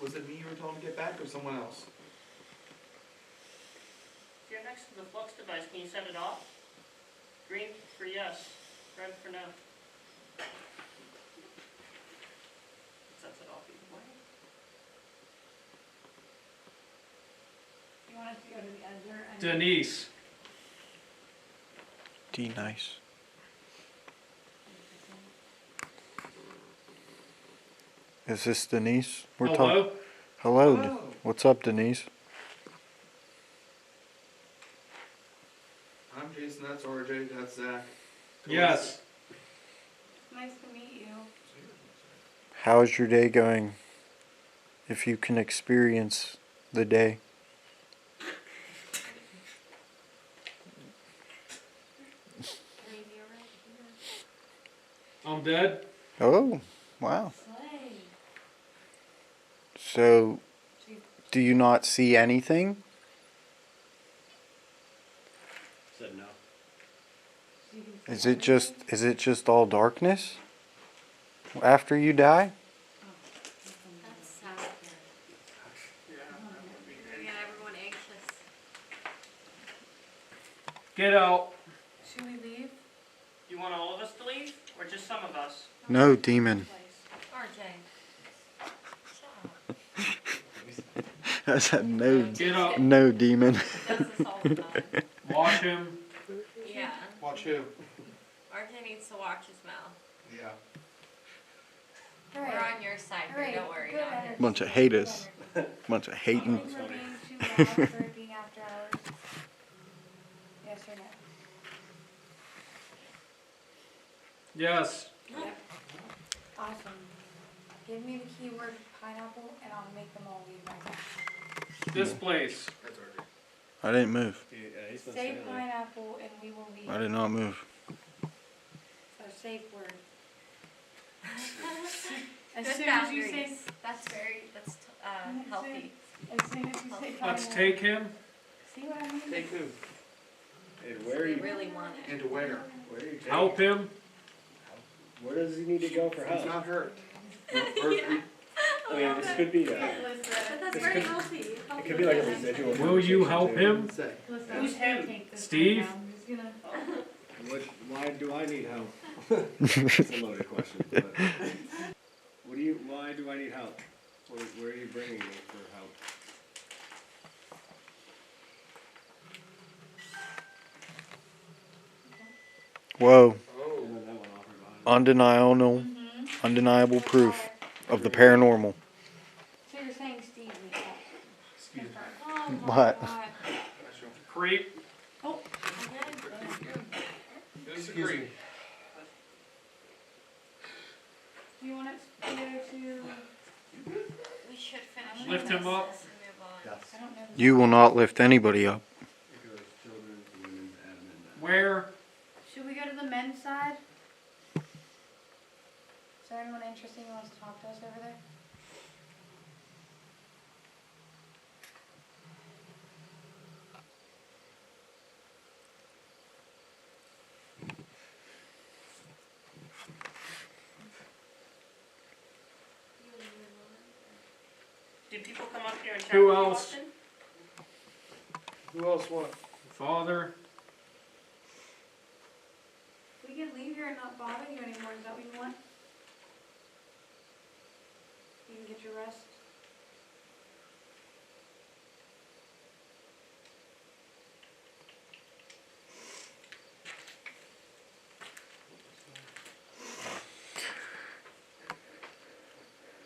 Was it me you were told to get back or someone else? If you're next to the flux device, can you set it off? Green for yes, red for no. Sets it off either way. You want us to go to the other end? Denise. D nice. Is this Denise? Hello? Hello. Hello. What's up, Denise? I'm Jason, that's RJ, that's Zach. Yes. Nice to meet you. How's your day going? If you can experience the day. I'm dead. Oh, wow. Slay. So, do you not see anything? Said no. Is it just all darkness after you die? That's sad. We got everyone anxious. Get out. Should we leave? You want all of us to leave, or just some of us? No, demon. RJ. I said no, Get up. no demon. He does this all the time. Wash him. Yeah. Watch who? RJ needs to watch his mouth. Yeah. We're on your side here, don't worry. Good Not his. energy. Bunch of haters. Bunch of hating. Do you think we're being too loud for it being after hours? Yes or no? Yes. Awesome. Give me the keyword pineapple and I'll make them all leave myself. This place. I didn't move. Say pineapple and we will leave. I did not move. A safe word. As Good soon as you say, boundaries. That's healthy. as soon as you say pineapple. Let's take him. See what I mean? Take who? And where are We you? really want it. And where? Where are you taking? Help him. Where does he need to go for help? He's not hurt. I mean, this could be But a. that's This very could- healthy. It could be like a residual. Will you conversation, help too. him? Say. Listen, Who's I'm gonna him? take this Steve? right now. I'm just gonna. Why do I need help? It's a loaded question. But why do I need help? Where are you bringing me for help? Whoa. And then that one offered behind. Undeniable, undeniable proof of the paranormal. So you're saying Steve needs help? Excuse me. Oh my What? God. Creep. Oh, Excuse me. do you want it to go to? We should finish Lift him up. this and move on. Yes. I don't know. You will not lift anybody up. It goes children, women's, admin. Where? Should we go to the men's side? Is there anyone interesting who wants to talk to us over there? Did people come up here and chat Who with you else? often? Who else what? Father. We can leave here and not bother you anymore. Is that what you want? get your rest.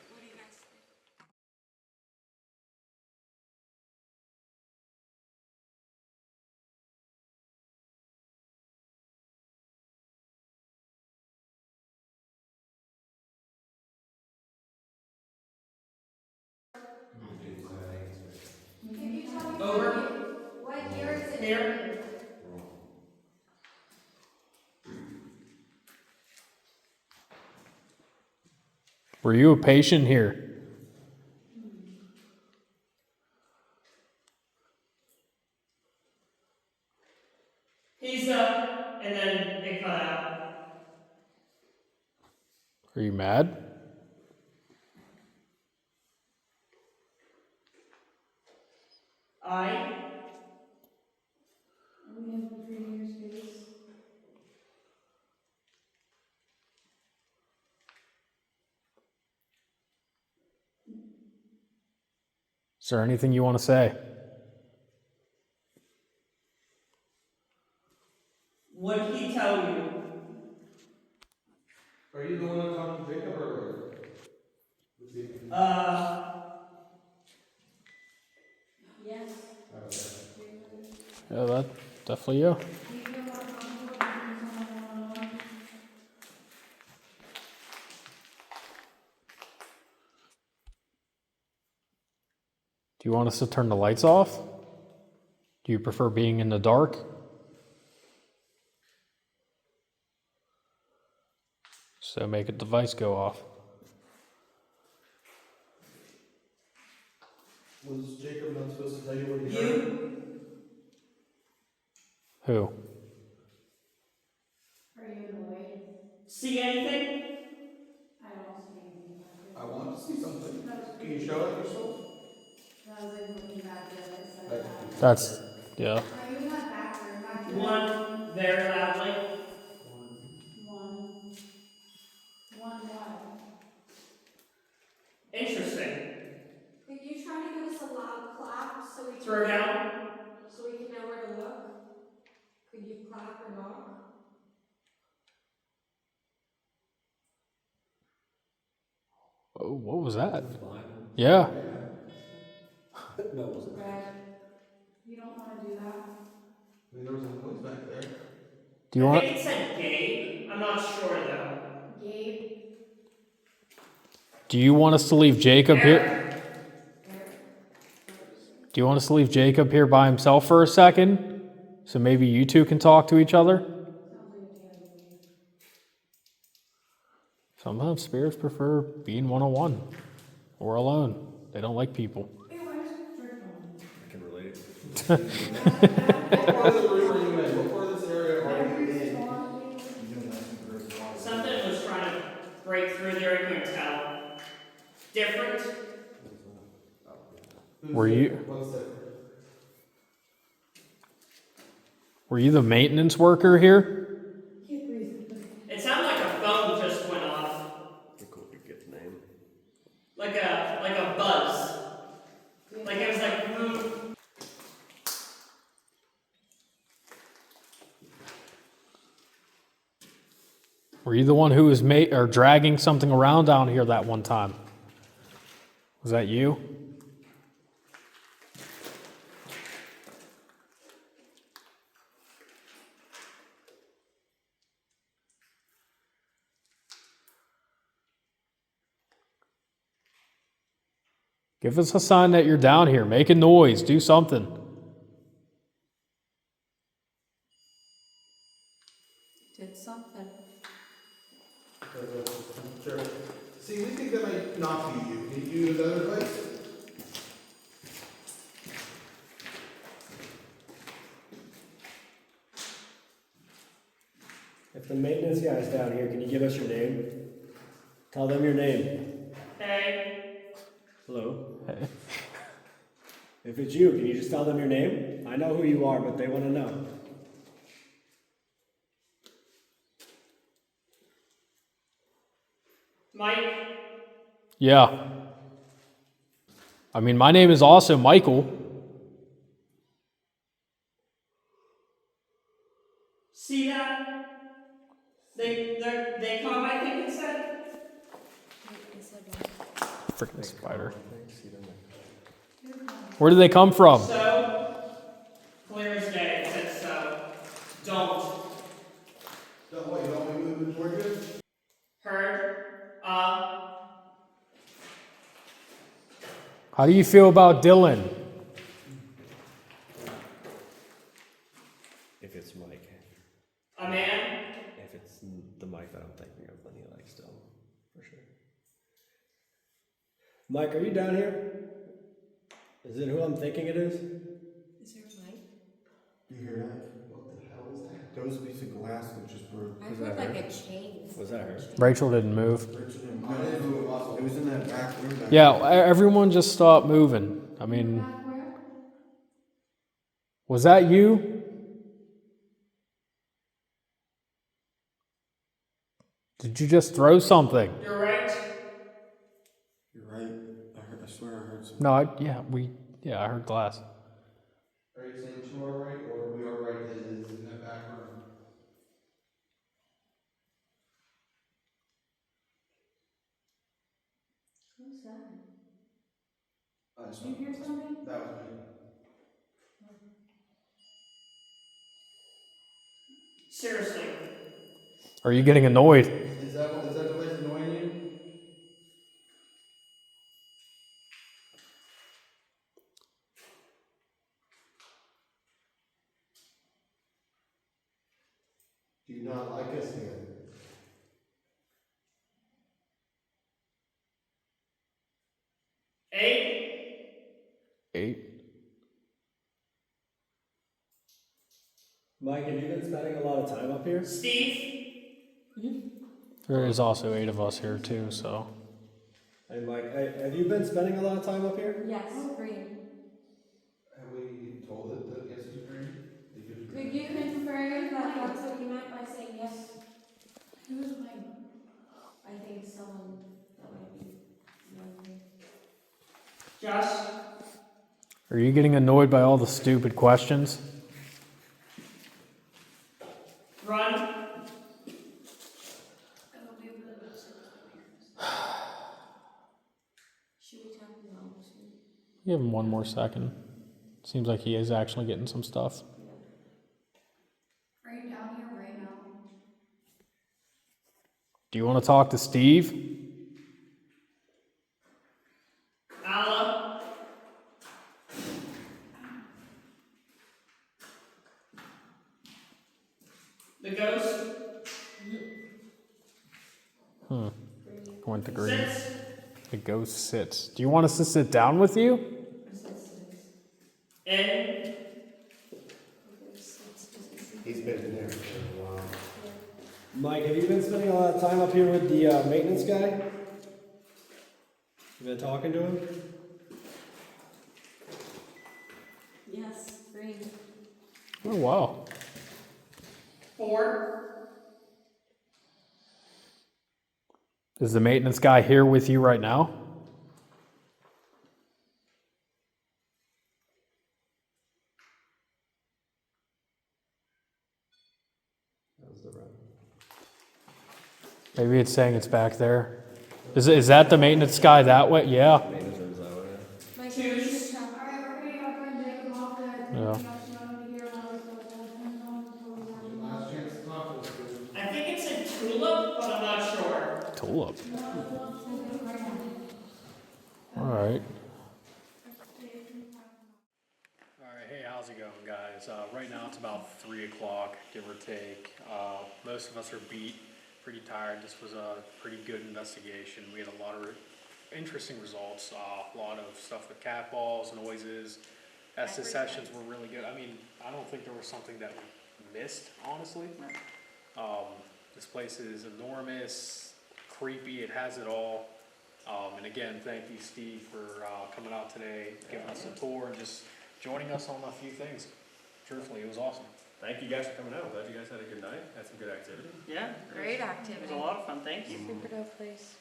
What do you guys think? Can you tell me Over. what year is it Here. made? Were you a patient here? He's and then it cut out. Are you mad? I. Are we infiltrating your space? Is there anything you want to say? What did he tell you? Are you the one that talked to Jacob earlier? This evening? Yes. Okay. Yeah, that definitely you. Do you feel more comfortable talking to someone one-on-one? Do you want us to turn the lights off? Do you prefer being in the dark? So make a device go off. Was Jacob not supposed to tell you what he heard? You? Who? Are you annoyed? See anything? I don't see anything back there. I want to see something. That was Can you creepy. show it yourself? That was like looking back there that said That's that. creepy. That's, yeah. Are you in that back room back there? One very loudly. One. One what? Interesting. Could you try to give us a loud clap so we Throw down. so we can know where to look? Could you clap or knock? Oh, what was that? Yeah. No, it wasn't. Red. You don't want to do that. I mean, there was a noise back there. Do you I want? think it said Gabe. I'm not sure though. Gabe. Do you want us to leave Jacob here? Eric. Do you want us to leave Jacob here by himself for a second? So maybe you two can talk to each other? Sounds like a plan to me. Sometimes spirits prefer being one-on-one or alone. They don't like people. Hey, why is George on? I can relate. What part of the room are you in? What part of this area are you in? Something was trying to break through there. I couldn't tell. Different. Were you What's different? were you the maintenance worker here? Can't breathe. It sounded like a phone just went off. Cool, we get the name. Like a buzz. Like it was like Were you the one who was dragging something around down here that one time? Was that you? Give us a sign that you're down here. Make a noise. Do something. Did something. Sure. See, we think that might not be you. Can you use other device? If the maintenance guy's down here, can you give us your name? Tell them your name. hey. Hello? Hey. If it's you, can you just tell them your name? I know who you are, but they want to know. Mike. Yeah. I mean, my name is also Michael. See that? They come, I think it said. Freaking spider. Where do they come from? So, clear as day, it says so. Don't. Don't what, you don't want me moving toward you? Heard? How do you feel about Dylan? If it's Mike. A man? If it's the Mike that I'm thinking of, then he likes still, for sure. Mike, are you down here? Is it who I'm thinking it is? Is there a mic? You hear that? What the hell is that? There was a piece of glass that just broke. I heard like a chain. Was that her? Rachel didn't move. I didn't move also. It was in that back room back Yeah, everyone just stopped moving. I mean, Back where? was that you? Did you just throw something? You're right. You're right. I swear I heard something. No, I heard glass. Are you saying to our right or we are right is in that back room? Who's that? I just Did you hear something? That was me. Seriously. Are you getting annoyed? Is that device annoying you? Do you not like us here? Eight. Mike, have you been spending a lot of time up here? Steve? There is also 8 of us here too, so. Hey Mike, have you been spending a lot of time up here? Yes, green. Have we told it that yes is green? Could you confirm that that's what you meant by saying yes? Who's playing? I think someone that might be younger. Josh? Are you getting annoyed by all the stupid questions? Run? Should we talk about it? Give him one more second. Seems like he is actually getting some stuff. Are you down here right now? Do you want to talk to Steve? Alla? The ghost? Went to green. Sits? The ghost sits. Do you want us to sit down with you? In? He's been in there for a while. Mike, have you been spending a lot of time up here with the maintenance guy? You been talking to him? Yes, green. Oh, wow. 4? Is the maintenance guy here with you right now? That was the run. Maybe it's saying it's back there. Is that the maintenance guy that way? Yeah. Maintenance room's that way. My twos. Alright, we're gonna go up and take them off the. Yeah. Last chance to talk to us, dude. I think it said tulip, but I'm not sure. Tulip. All right. Hey, how's it going, guys? Right now it's about 3 o'clock, give or take. Most of us are beat, pretty tired. This was a pretty good investigation. We had a lot of interesting results, a lot of stuff with cat balls, noises. Estes sessions were really good. I mean, I don't think there was something that we missed, honestly. This place is enormous, creepy, it has it all. And again, thank you, Steve, for coming out today, giving us a tour, and just joining us on a few things. Truthfully, it was awesome. Thank you guys for coming out. Glad you guys had a good night. Had some good activity. Yeah. Great It activity. was a lot of fun, thank you. Super dope place.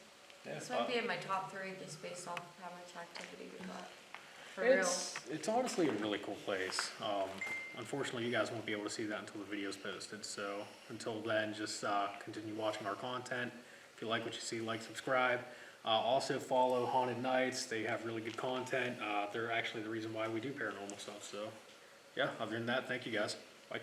Yeah, This might be in my top 3 just based off how much activity we got. for real. It's honestly a really cool place. Unfortunately, you guys won't be able to see that until the video's posted. So until then, just continue watching our content. If you like what you see, like, subscribe. Also follow Haunted Nights. They have really good content. They're actually the reason why we do paranormal stuff. So yeah, other than that, thank you guys. Bye.